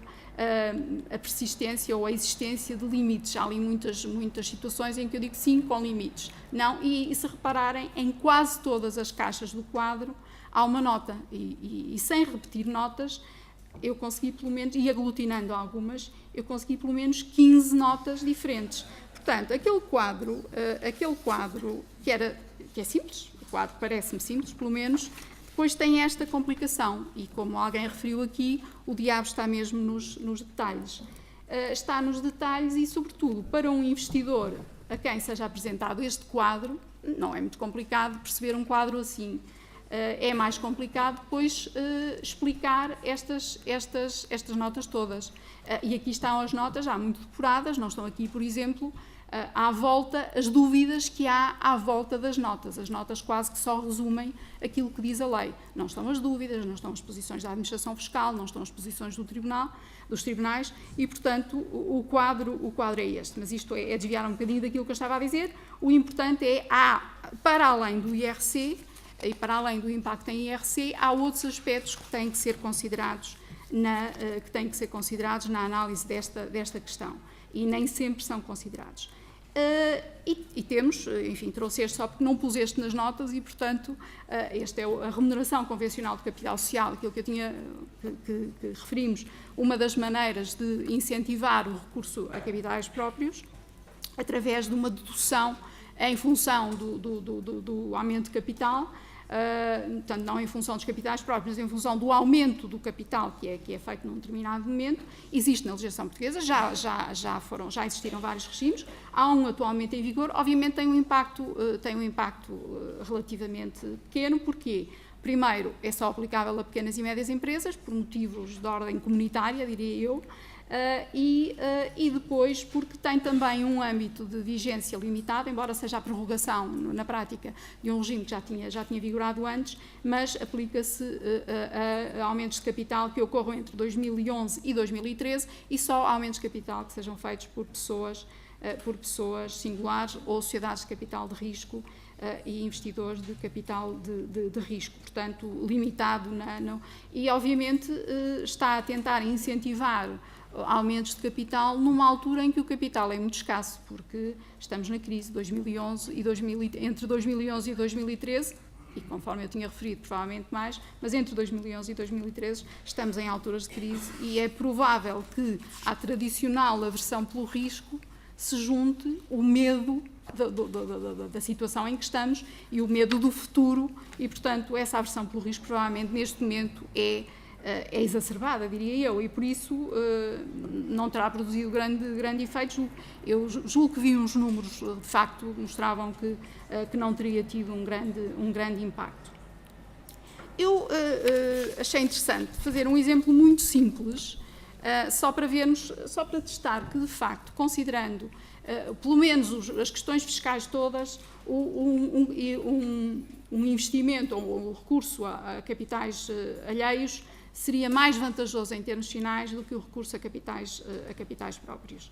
a persistência ou a existência de limites. Há ali muitas situações em que eu digo sim, com limites. Não, e se repararem, em quase todas as caixas do quadro há uma nota, e sem repetir notas, eu consegui pelo menos, e aglutinando algumas, eu consegui pelo menos 15 notas diferentes. Portanto, aquele quadro que é simples, o quadro parece-me simples, pelo menos, depois tem esta complicação, e como alguém referiu aqui, o diabo está mesmo nos detalhes. Está nos detalhes e, sobretudo, para um investidor a quem seja apresentado este quadro, não é muito complicado perceber um quadro assim. É mais complicado depois explicar estas notas todas. E aqui estão as notas já muito depuradas, não estão aqui, por exemplo, à volta, as dúvidas que há à volta das notas. As notas quase que só resumem aquilo que diz a lei. Não estão as dúvidas, não estão as posições da administração fiscal, não estão as posições dos tribunais e, portanto, o quadro é este. Mas isto é desviar um bocadinho daquilo que eu estava a dizer. O importante é, para além do IRC, e para além do impacto em IRC, há outros aspectos que têm que ser considerados na análise desta questão, e nem sempre são considerados. E temos, enfim, trouxe este só porque não pus este nas notas e, portanto, esta é a remuneração convencional de capital social, aquilo que eu tinha, que referimos, uma das maneiras de incentivar o recurso a capitais próprios, através de uma dedução em função do aumento de capital, portanto, não em função dos capitais próprios, mas em função do aumento do capital que é feito num determinado momento. Existe na legislação portuguesa, já existiram vários regimes, há um atualmente em vigor, obviamente tem um impacto relativamente pequeno. Porquê? Primeiro, é só aplicável a pequenas e médias empresas, por motivos de ordem comunitária, diria eu, e depois porque tem também um âmbito de vigência limitado, embora seja a prorrogação, na prática, de um regime que já tinha vigorado antes, mas aplica-se a aumentos de capital que ocorram entre 2011 e 2013 e só aumentos de capital que sejam feitos por pessoas singulares ou sociedades de capital de risco e investidores de capital de risco, portanto, limitado. E, obviamente, está a tentar incentivar aumentos de capital numa altura em que o capital é muito escasso, porque estamos na crise de 2011 entre 2011 e 2013, e conforme eu tinha referido, provavelmente mais, mas entre 2011 e 2013 estamos em alturas de crise e é provável que à tradicional aversão pelo risco se junte o medo da situação em que estamos e o medo do futuro e, portanto, essa aversão pelo risco provavelmente neste momento é exacerbada, diria eu, e por isso não terá produzido grande efeito. Eu julgo que vi uns números, de facto, mostravam que não teria tido um grande impacto. Eu achei interessante fazer um exemplo muito simples, só para testar que, de facto, considerando pelo menos as questões fiscais todas, um investimento ou um recurso a capitais alheios seria mais vantajoso em termos finais do que o recurso a capitais próprios.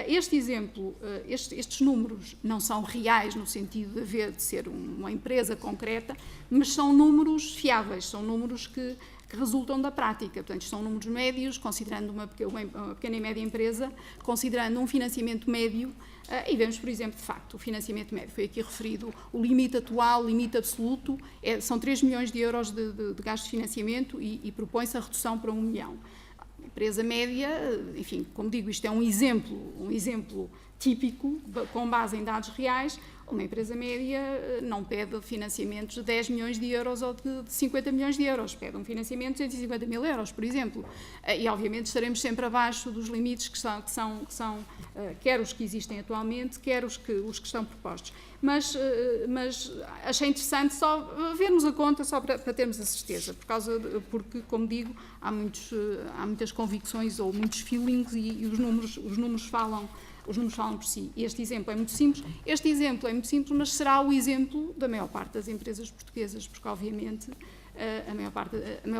Este exemplo, estes números não são reais no sentido de ser uma empresa concreta, mas são números fiáveis, são números que resultam da prática. Portanto, são números médios, considerando uma pequena e média empresa, considerando um financiamento médio, e vemos, por exemplo, de facto, o financiamento médio, foi aqui referido, o limite atual, o limite absoluto, são 3 milhões de euros de gasto de financiamento e propõe-se a redução para 1 milhão. A empresa média, enfim, como digo, isto é um exemplo típico, com base em dados reais. Uma empresa média não pede financiamentos de 10 milhões de euros ou de 50 milhões de euros, pede um financiamento de 150 mil euros, por exemplo. E, obviamente, estaremos sempre abaixo dos limites que são quer os que existem atualmente, quer os que estão propostos. Mas achei interessante só vermos a conta, só para termos a certeza, porque, como digo, há muitas convicções ou muitos feelings e os números falam por si. Este exemplo é muito simples, mas será o exemplo da maior parte das empresas portuguesas, porque, obviamente, a maior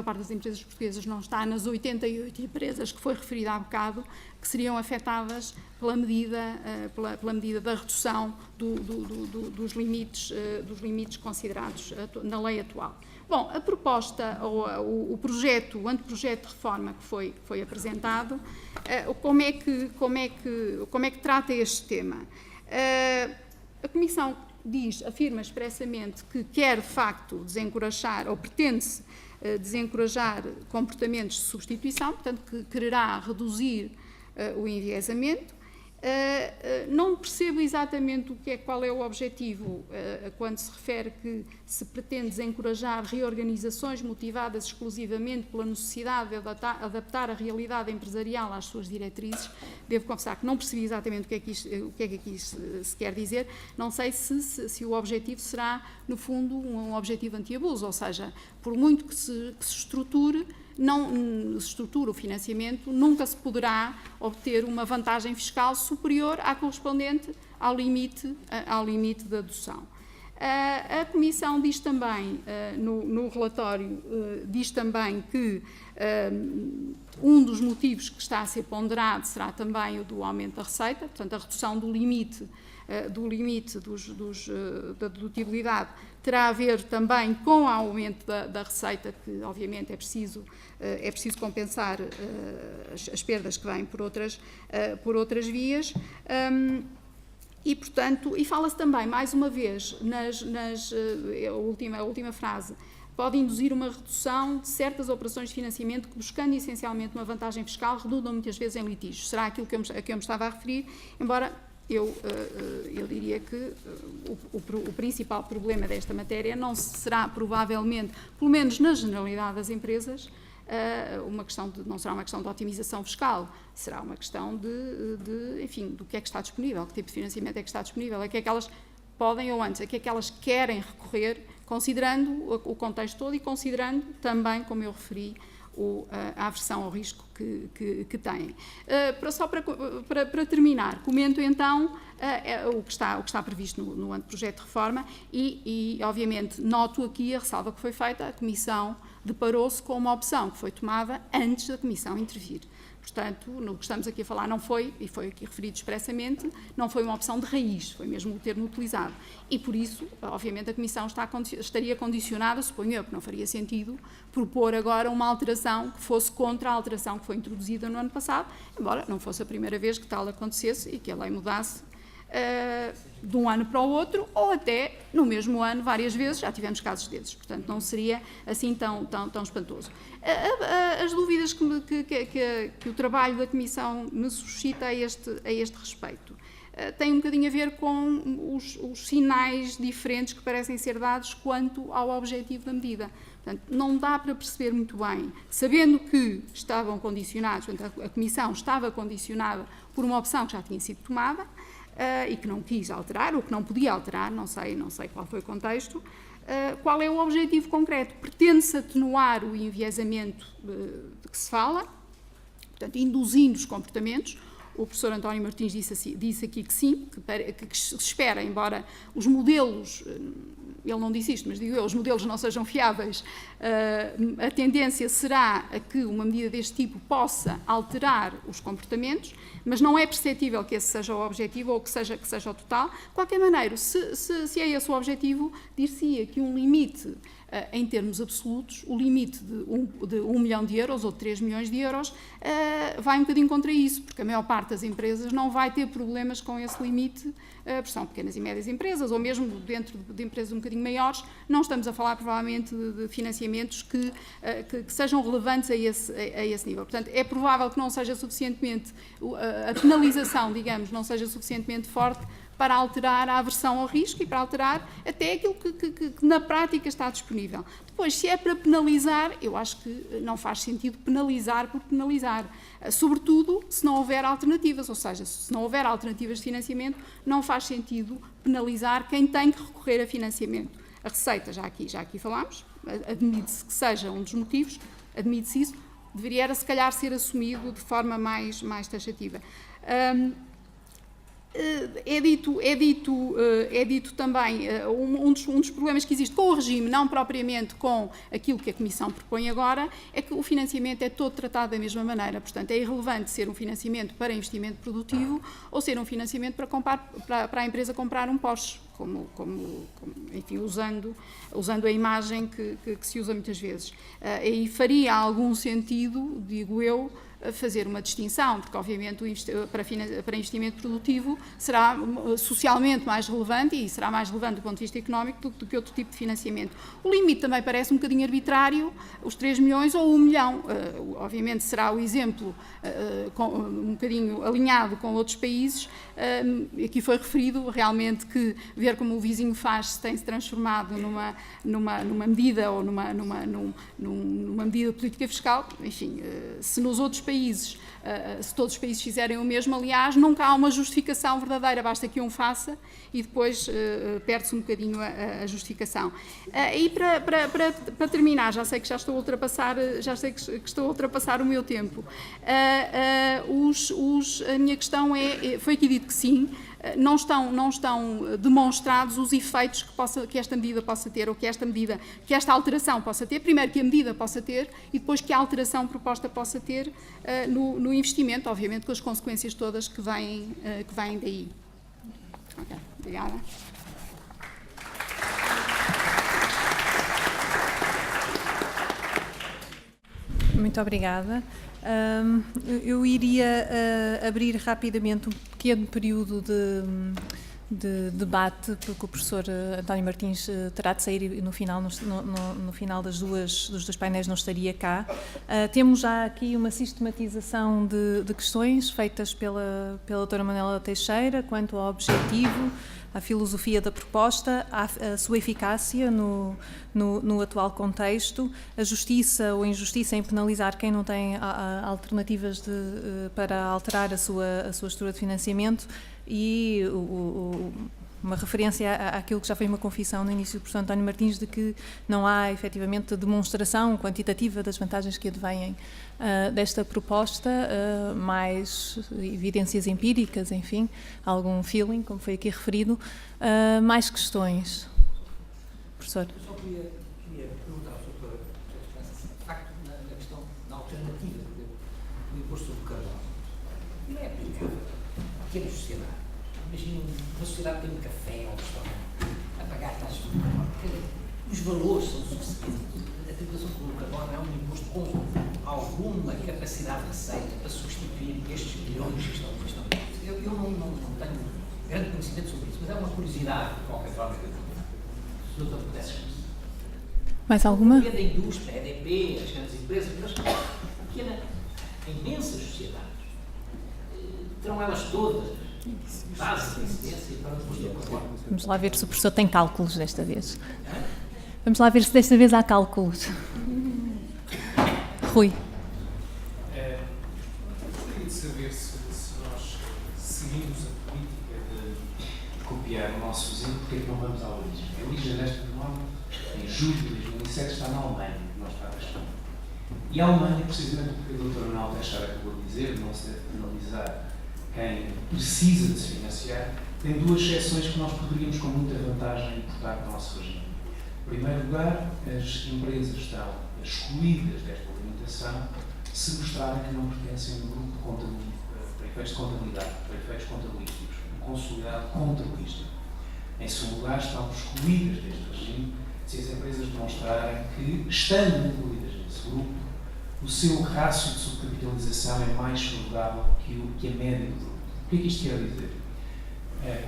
parte das empresas portuguesas não está nas 88 empresas que foi referida há bocado, que seriam afetadas pela medida da redução dos limites considerados na lei atual. Bom, a proposta, ou o anteprojeto de reforma que foi apresentado, como é que trata este tema? A Comissão afirma expressamente que quer, de facto, desencorajar, ou pretende-se desencorajar comportamentos de substituição, portanto, que quererá reduzir o enviesamento. Não percebo exatamente qual é o objetivo quando se refere que se pretende desencorajar reorganizações motivadas exclusivamente pela necessidade de adaptar a realidade empresarial às suas diretrizes. Devo confessar que não percebi exatamente o que é que aqui se quer dizer. Não sei se o objetivo será, no fundo, um objetivo anti-abuso, ou seja, por muito que se estruture o financiamento, nunca se poderá obter uma vantagem fiscal superior à correspondente ao limite da adoção. A Comissão diz também, no relatório, diz também que um dos motivos que está a ser ponderado será também o do aumento da receita, portanto, a redução do limite da dedutibilidade terá a ver também com o aumento da receita, que obviamente é preciso compensar as perdas que vêm por outras vias. E, portanto, fala-se também, mais uma vez, a última frase, pode induzir uma redução de certas operações de financiamento que, buscando essencialmente uma vantagem fiscal, redundam muitas vezes em litígios. Será aquilo a que eu me estava a referir, embora eu diria que o principal problema desta matéria não será, provavelmente, pelo menos na generalidade das empresas, não será uma questão de otimização fiscal, será uma questão enfim, do que é que está disponível, que tipo de financiamento é que está disponível, a que é que elas podem ou antes, a que é que elas querem recorrer, considerando o contexto todo e considerando também, como eu referi, a aversão ao risco que têm. Só para terminar, comento então o que está previsto no anteprojeto de reforma e, obviamente, noto aqui a ressalva que foi feita, a Comissão deparou-se com uma opção que foi tomada antes da Comissão intervir. Portanto, no que estamos aqui a falar não foi, e foi aqui referido expressamente, não foi uma opção de raiz, foi mesmo o termo utilizado. E por isso, obviamente, a Comissão estaria condicionada, suponho eu, que não faria sentido propor agora uma alteração que fosse contra a alteração que foi introduzida no ano passado, embora não fosse a primeira vez que tal acontecesse e que a lei mudasse de um ano para o outro, ou até no mesmo ano, várias vezes, já tivemos casos desses, portanto não seria assim tão espantoso. As dúvidas que o trabalho da Comissão me suscita a este respeito têm um bocadinho a ver com os sinais diferentes que parecem ser dados quanto ao objetivo da medida. Portanto, não dá para perceber muito bem, sabendo que estavam condicionados, portanto, a Comissão estava condicionada por uma opção que já tinha sido tomada, e que não quis alterar, ou que não podia alterar, não sei qual foi o contexto, qual é o objetivo concreto? Pretende-se atenuar o enviesamento de que se fala, portanto, induzindo os comportamentos. O professor António Martins disse aqui que sim, que se espera, embora os modelos, ele não disse isto, mas digo eu, os modelos não sejam fiáveis, a tendência será a que uma medida deste tipo possa alterar os comportamentos, mas não é perceptível que esse seja o objetivo ou que seja o total. De qualquer maneira, se é esse o objetivo, dir-se-ia que um limite em termos absolutos, o limite de 1 milhão de euros ou de 3 milhões de euros vai um bocadinho contra isso, porque a maior parte das empresas não vai ter problemas com esse limite, porque são pequenas e médias empresas, ou mesmo dentro de empresas um bocadinho maiores, não estamos a falar provavelmente de financiamentos que sejam relevantes a esse nível. Portanto, é provável que não seja suficientemente, a penalização, digamos, não seja suficientemente forte para alterar a aversão ao risco e para alterar até aquilo que na prática está disponível. Depois, se é para penalizar, eu acho que não faz sentido penalizar por penalizar, sobretudo se não houver alternativas, ou seja, se não houver alternativas de financiamento, não faz sentido penalizar quem tem que recorrer a financiamento. A receita, já aqui falámos, admite-se que seja um dos motivos, admite-se isso, deveria se calhar ser assumido de forma mais taxativa. É dito também, um dos problemas que existe com o regime, não propriamente com aquilo que a Comissão propõe agora, é que o financiamento é todo tratado da mesma maneira. Portanto, é irrelevante ser um financiamento para investimento produtivo ou ser um financiamento para a empresa comprar um Porsche, enfim, usando a imagem que se usa muitas vezes. E faria algum sentido, digo eu, fazer uma distinção, porque obviamente para investimento produtivo será socialmente mais relevante e será mais relevante do ponto de vista económico do que outro tipo de financiamento. O limite também parece um bocadinho arbitrário, os 3 milhões ou 1 milhão. Obviamente será o exemplo um bocadinho alinhado com outros países. Aqui foi referido realmente que ver como o vizinho faz tem-se transformado numa medida ou numa medida de política fiscal. Enfim, se nos outros países, se todos os países fizerem o mesmo, aliás, nunca há uma justificação verdadeira, basta que um faça e depois perde-se um bocadinho a justificação. E para terminar, já sei que estou a ultrapassar o meu tempo. A minha questão foi aqui dito que sim, não estão demonstrados os efeitos que esta medida possa ter, ou que esta alteração possa ter. Primeiro que a medida possa ter e depois que a alteração proposta possa ter no investimento, obviamente com as consequências todas que vêm daí. Okay, obrigada. Muito obrigada. Eu iria abrir rapidamente um pequeno período debate, porque o professor António Martins terá de sair e no final dos dois painéis não estaria cá. Temos já aqui uma sistematização de questões feitas pela doutora Manuela Teixeira quanto ao objetivo, à filosofia da proposta, à sua eficácia no atual contexto, a justiça ou injustiça em penalizar quem não tem alternativas para alterar a sua estrutura de financiamento e uma referência àquilo que já foi uma confissão no início do professor António Martins de que não há efetivamente demonstração quantitativa das vantagens que advêm desta proposta, mais evidências empíricas, enfim, algum feeling, como foi aqui referido. Mais questões? Professor. Eu só queria perguntar ao Sr. Doutor, de facto, na questão da alternativa do imposto do carvão, não é aplicável a pequenas sociedades. Imaginem uma sociedade que tem um café ou um restaurante a pagar taxas de carbono. Os valores são suficientes. A tributação pelo carbono é um imposto com alguma capacidade de receita para substituir estes bilhões que estão. Eu não tenho grande conhecimento sobre isso, mas é uma curiosidade, de qualquer forma, que o doutor pudesse esclarecer. Mais alguma? Da indústria, a EDP, as grandes empresas, mas imensas sociedades, terão elas todas base de incidência para o imposto do carbono. Vamos lá ver se o professor tem cálculos desta vez. Vamos lá ver se desta vez há cálculos. Rui. Gostaria de saber se nós seguimos a política de copiar o nosso vizinho, porque é que não vamos à origem? A origem desta norma, em julho de 2007, está na Alemanha, que nós está a questão. E a Alemanha, precisamente porque a doutora Manuela Teixeira acabou de dizer, não se deve penalizar quem precisa de se financiar, tem duas exceções que nós poderíamos com muita vantagem importar para o nosso regime. Em primeiro lugar, as empresas estão excluídas desta limitação se mostrarem que não pertencem a um grupo para efeitos de contabilidade, para efeitos contabilísticos, um consolidado contabilístico. Em segundo lugar, estão excluídas deste regime se as empresas demonstrarem que, estando incluídas nesse grupo, o seu rácio de subcapitalização é mais favorável que a média do grupo. O que é que isto quer dizer?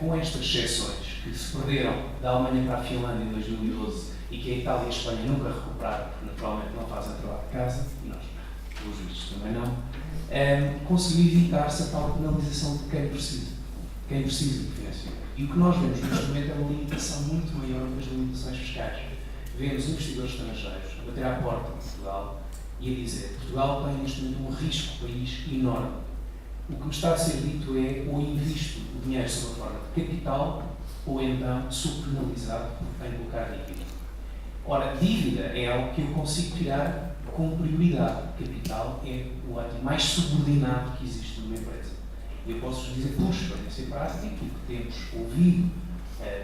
Com estas exceções que se perderam da Alemanha para a Finlândia em 2012 e que a Itália e a Espanha nunca recuperaram, porque naturalmente não fazem trabalho de casa, e nós, os juízes também não, conseguiu evitar-se a tal penalização de quem precisa de financiamento. E o que nós vemos neste momento é uma limitação muito maior das limitações fiscais. Vemos investidores estrangeiros a bater à porta de Portugal e a dizer que Portugal tem neste momento um risco país enorme. O que me está a ser dito é ou invisto o dinheiro sob a forma de capital ou então sou penalizado porque tenho que colocar dívida. Ora, dívida é algo que eu consigo tirar com prioridade. Capital é o ativo mais subordinado que existe numa empresa. E eu posso dizer por experiência prática que o que temos ouvido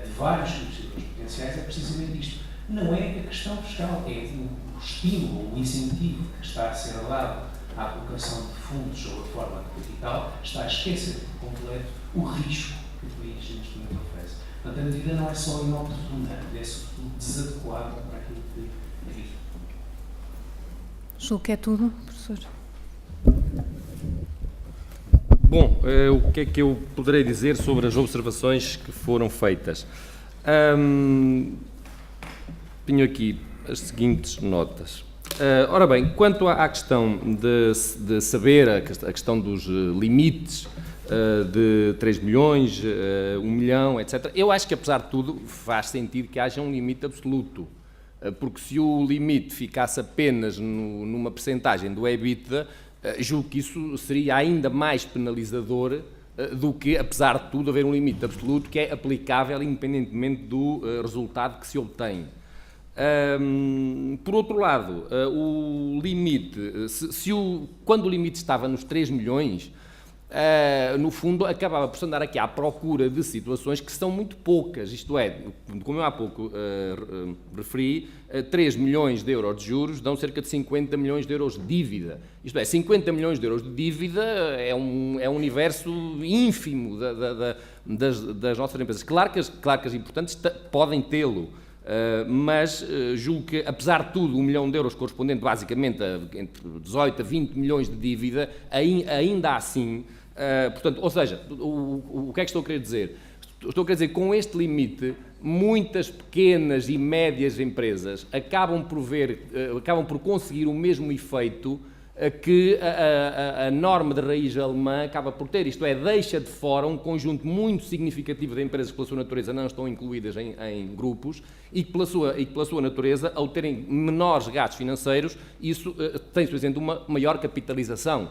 de vários investidores potenciais é precisamente isto. Não é a questão fiscal, é o estímulo, o incentivo que está a ser dado à colocação de fundos sob a forma de capital, está a esquecer por completo o risco que o país neste momento oferece. Portanto, a medida não é só inoportuna, é sobretudo desadequada para aquilo que vive. Julgo que é tudo, professor. Bom, o que é que eu poderei dizer sobre as observações que foram feitas? Tenho aqui as seguintes notas. Ora bem, quanto à questão de saber a questão dos limites de 3 milhões, 1 milhão, etc., eu acho que, apesar de tudo, faz sentido que haja um limite absoluto, porque se o limite ficasse apenas numa percentagem do EBITDA, julgo que isso seria ainda mais penalizador do que, apesar de tudo, haver um limite absoluto que é aplicável independentemente do resultado que se obtém. Por outro lado, o limite, quando o limite estava nos 3 milhões, no fundo acabava por andar aqui à procura de situações que são muito poucas, isto é, como eu há pouco referi, 3 milhões de euros de juros dão cerca de 50 milhões de euros de dívida. Isto é, 50 milhões de euros de dívida é um universo ínfimo das nossas empresas. Claro que as importantes podem tê-lo, mas julgo que, apesar de tudo, 1 milhão de euros correspondente basicamente a entre 18 a 20 milhões de dívida, ainda assim, portanto, ou seja, o que é que estou a querer dizer? Estou a querer dizer, com este limite, muitas pequenas e médias empresas acabam por conseguir o mesmo efeito que a norma de raiz alemã acaba por ter, isto é, deixa de fora um conjunto muito significativo de empresas que pela sua natureza não estão incluídas em grupos e que pela sua natureza, ao terem menores gastos financeiros, isso tem, por exemplo, uma maior capitalização.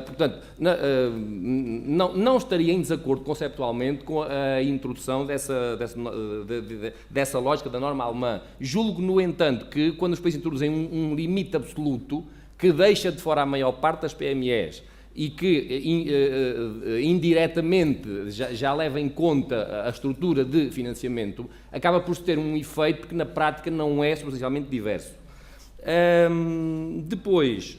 Portanto, não estaria em desacordo conceptualmente com a introdução dessa lógica da norma alemã. Julgo, no entanto, que quando os países introduzem um limite absoluto que deixa de fora a maior parte das PMEs e que indiretamente já leva em conta a estrutura de financiamento, acaba por ter um efeito que na prática não é substancialmente diverso. Depois,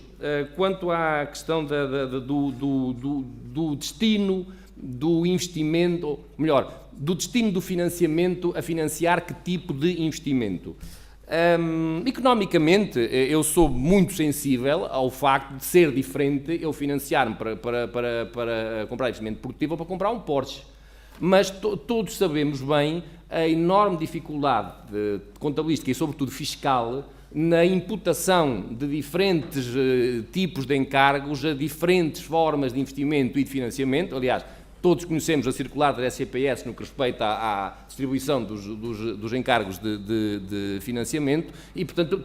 quanto à questão do destino do investimento, melhor, do destino do financiamento a financiar que tipo de investimento? Economicamente, eu sou muito sensível ao facto de ser diferente eu financiar-me para comprar investimento produtivo ou para comprar um Porsche. Mas todos sabemos bem a enorme dificuldade contabilística e, sobretudo, fiscal na imputação de diferentes tipos de encargos a diferentes formas de investimento e de financiamento. Aliás, todos conhecemos a circular da SCPS no que respeita à distribuição dos encargos de financiamento e, portanto,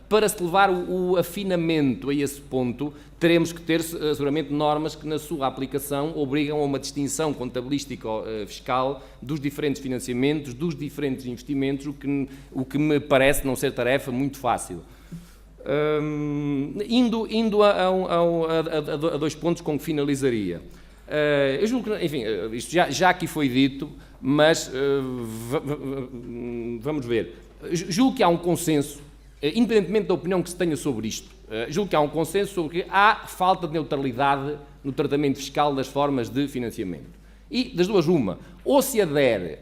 para se levar o afinamento a esse ponto, teremos que ter seguramente normas que na sua aplicação obrigam a uma distinção contabilística fiscal dos diferentes financiamentos, dos diferentes investimentos, o que me parece não ser tarefa muito fácil. Indo a dois pontos com que finalizaria. Eu julgo que, enfim, isto já aqui foi dito, mas vamos ver. Julgo que há um consenso, independentemente da opinião que se tenha sobre isto, julgo que há um consenso sobre que há falta de neutralidade no tratamento fiscal das formas de financiamento. E, das duas, uma, ou se adere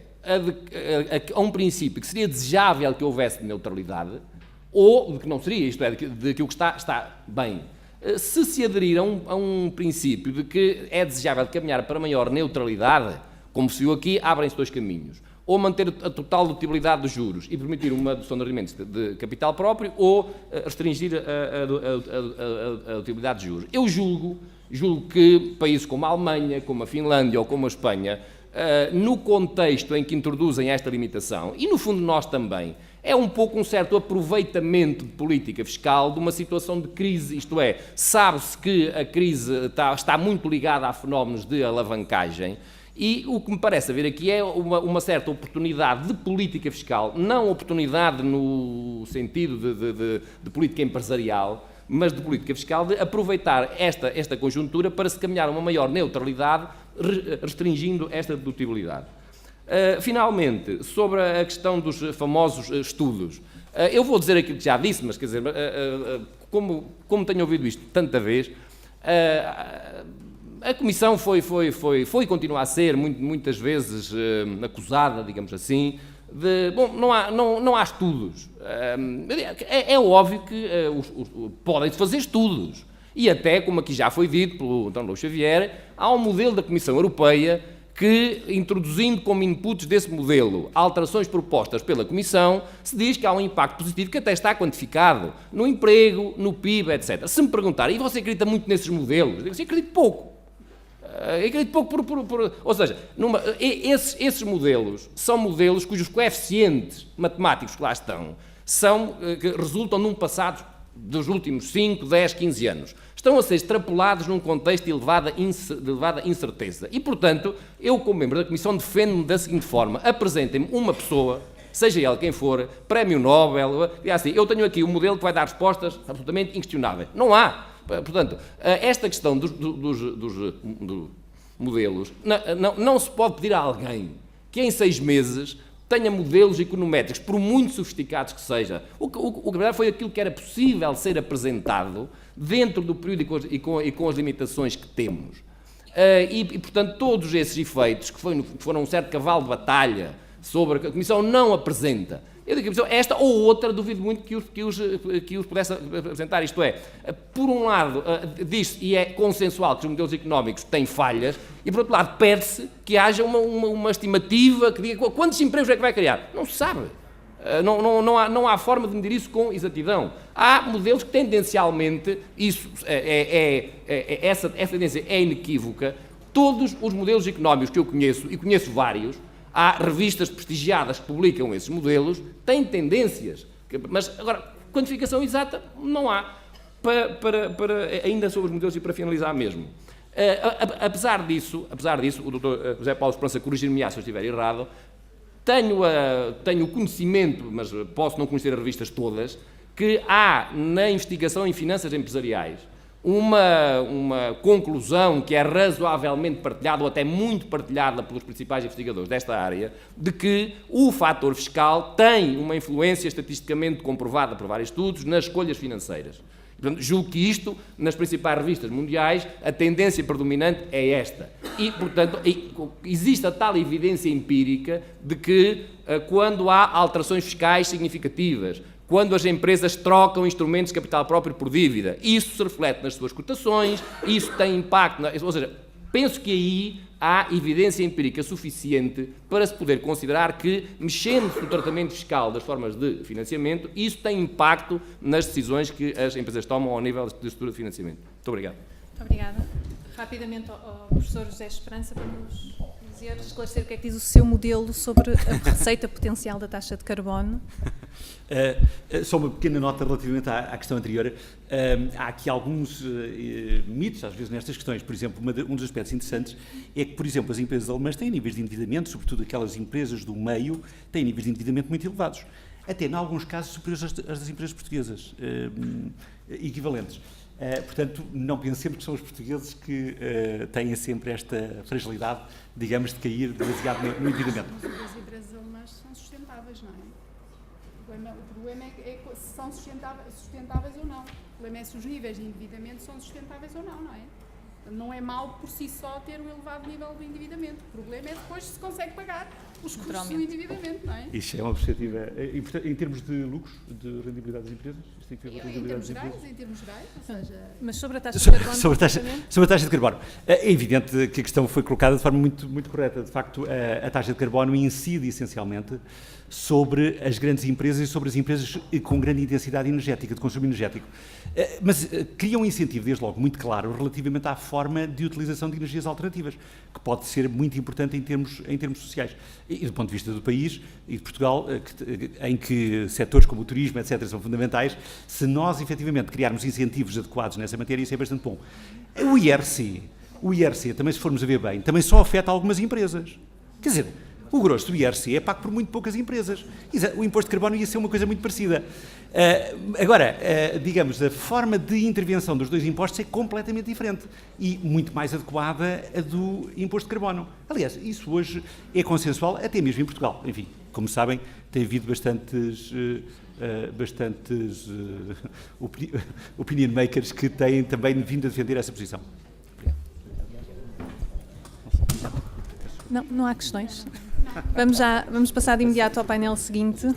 a um princípio que seria desejável que houvesse neutralidade, ou de que não seria, isto é, de que o que está bem. Se aderir a um princípio de que é desejável caminhar para maior neutralidade, como se viu aqui, abrem-se dois caminhos. Ou manter a total utilidade dos juros e permitir uma adoção de rendimentos de capital próprio, ou restringir a utilidade de juros. Eu julgo que países como a Alemanha, como a Finlândia ou como a Espanha, no contexto em que introduzem esta limitação, e no fundo nós também, é um pouco um certo aproveitamento de política fiscal de uma situação de crise, isto é, sabe-se que a crise está muito ligada a fenómenos de alavancagem e o que me parece haver aqui é uma certa oportunidade de política fiscal, não oportunidade no sentido de política empresarial, mas de política fiscal, de aproveitar esta conjuntura para se caminhar a uma maior neutralidade, restringindo esta dedutibilidade. Finalmente, sobre a questão dos famosos estudos, eu vou dizer aquilo que já disse, mas quer dizer, como tenho ouvido isto tanta vez, a Comissão foi e continua a ser muitas vezes acusada, digamos assim, de, bom, não há estudos. É óbvio que podem-se fazer estudos. E até, como aqui já foi dito pelo Dr. Louro Xavier, há um modelo da Comissão Europeia que, introduzindo como inputs desse modelo alterações propostas pela Comissão, se diz que há um impacto positivo que até está quantificado no emprego, no PIB, etc. Se me perguntarem, e você acredita muito nesses modelos? Eu digo assim, acredito pouco. Ou seja, esses modelos são modelos cujos coeficientes matemáticos que lá estão que resultam num passado dos últimos 5, 10, 15 anos. Estão a ser extrapolados num contexto de elevada incerteza. E, portanto, eu, como membro da Comissão, defendo-me da seguinte forma: apresentem-me uma pessoa, seja ela quem for, prémio Nobel, e assim, eu tenho aqui um modelo que vai dar respostas absolutamente inquestionáveis. Não há. Portanto, esta questão dos modelos, não se pode pedir a alguém que em 6 meses tenha modelos econométricos, por muito sofisticados que seja. O que na verdade foi aquilo que era possível ser apresentado dentro do período e com as limitações que temos. Portanto, todos esses efeitos, que foram um certo cavalo de batalha sobre a Comissão, não apresenta Eu digo que esta ou outra, duvido muito que os pudesse apresentar. Isto é, por um lado, diz-se, e é consensual, que os modelos económicos têm falhas, e por outro lado, pede-se que haja uma estimativa que diga quantos empregos é que vai criar. Não se sabe. Não há forma de medir isso com exatidão. Há modelos que tendencialmente, essa tendência é inequívoca. Todos os modelos económicos que eu conheço, e conheço vários, há revistas prestigiadas que publicam esses modelos, têm tendências, mas agora, quantificação exata não há. Ainda sobre os modelos e para finalizar mesmo. Apesar disso, o Dr. José Paulo Esperança corrigir-me se eu estiver errado, tenho conhecimento, mas posso não conhecer as revistas todas, que há na investigação em finanças empresariais uma conclusão que é razoavelmente partilhada, ou até muito partilhada pelos principais investigadores desta área, de que o fator fiscal tem uma influência estatisticamente comprovada por vários estudos nas escolhas financeiras. Portanto, julgo que isto, nas principais revistas mundiais, a tendência predominante é esta. E, portanto, existe a tal evidência empírica de que, quando há alterações fiscais significativas, quando as empresas trocam instrumentos de capital próprio por dívida, isso se reflete nas suas cotações, isso tem impacto, ou seja, penso que aí há evidência empírica suficiente para se poder considerar que, mexendo-se no tratamento fiscal das formas de financiamento, isso tem impacto nas decisões que as empresas tomam ao nível da estrutura de financiamento. Muito obrigado. Muito obrigada. Rapidamente ao professor José Esperança para nos esclarecer o que é que diz o seu modelo sobre a receita potencial da taxa de carbono. Só uma pequena nota relativamente à questão anterior. Há aqui alguns mitos, às vezes, nestas questões. Por exemplo, um dos aspectos interessantes é que, por exemplo, as empresas alemãs têm níveis de endividamento, sobretudo aquelas empresas do meio, têm níveis de endividamento muito elevados. Até, em alguns casos, superiores às das empresas portuguesas, equivalentes. Portanto, não pensemos que são os portugueses que têm sempre esta fragilidade, digamos, de cair demasiado no endividamento. As empresas alemãs são sustentáveis, não é? O problema é se são sustentáveis ou não. O problema é se os níveis de endividamento são sustentáveis ou não, não é? Não é mau por si só ter um elevado nível de endividamento. O problema é depois se consegue pagar os custos do endividamento, não é? Isso é uma perspectiva. Em termos de lucros, de rendibilidade das empresas? Isto tem que ver com a rendibilidade das empresas? Em termos gerais, ou seja... Mas sobre a taxa de carbono... Sobre a taxa de carbono. É evidente que a questão foi colocada de forma muito, muito correta. De facto, a taxa de carbono incide essencialmente sobre as grandes empresas e sobre as empresas com grande intensidade energética, de consumo energético. Mas cria um incentivo, desde logo, muito claro relativamente à forma de utilização de energias alternativas, que pode ser muito importante em termos sociais. E do ponto de vista do país e de Portugal, em que setores como o turismo, etc., são fundamentais, se nós, efetivamente, criarmos incentivos adequados nessa matéria, isso é bastante bom. O IRC, também, se formos a ver bem, também só afeta algumas empresas. Quer dizer, o grosso do IRC é pago por muito poucas empresas. O imposto de carbono ia ser uma coisa muito parecida. Agora, digamos, a forma de intervenção dos dois impostos é completamente diferente e muito mais adequada a do imposto de carbono. Aliás, isso hoje é consensual, até mesmo em Portugal. Enfim, como sabem, tem havido bastantes opinion makers que têm também vindo a defender essa posição. Não há questões. Vamos passar de imediato ao painel seguinte.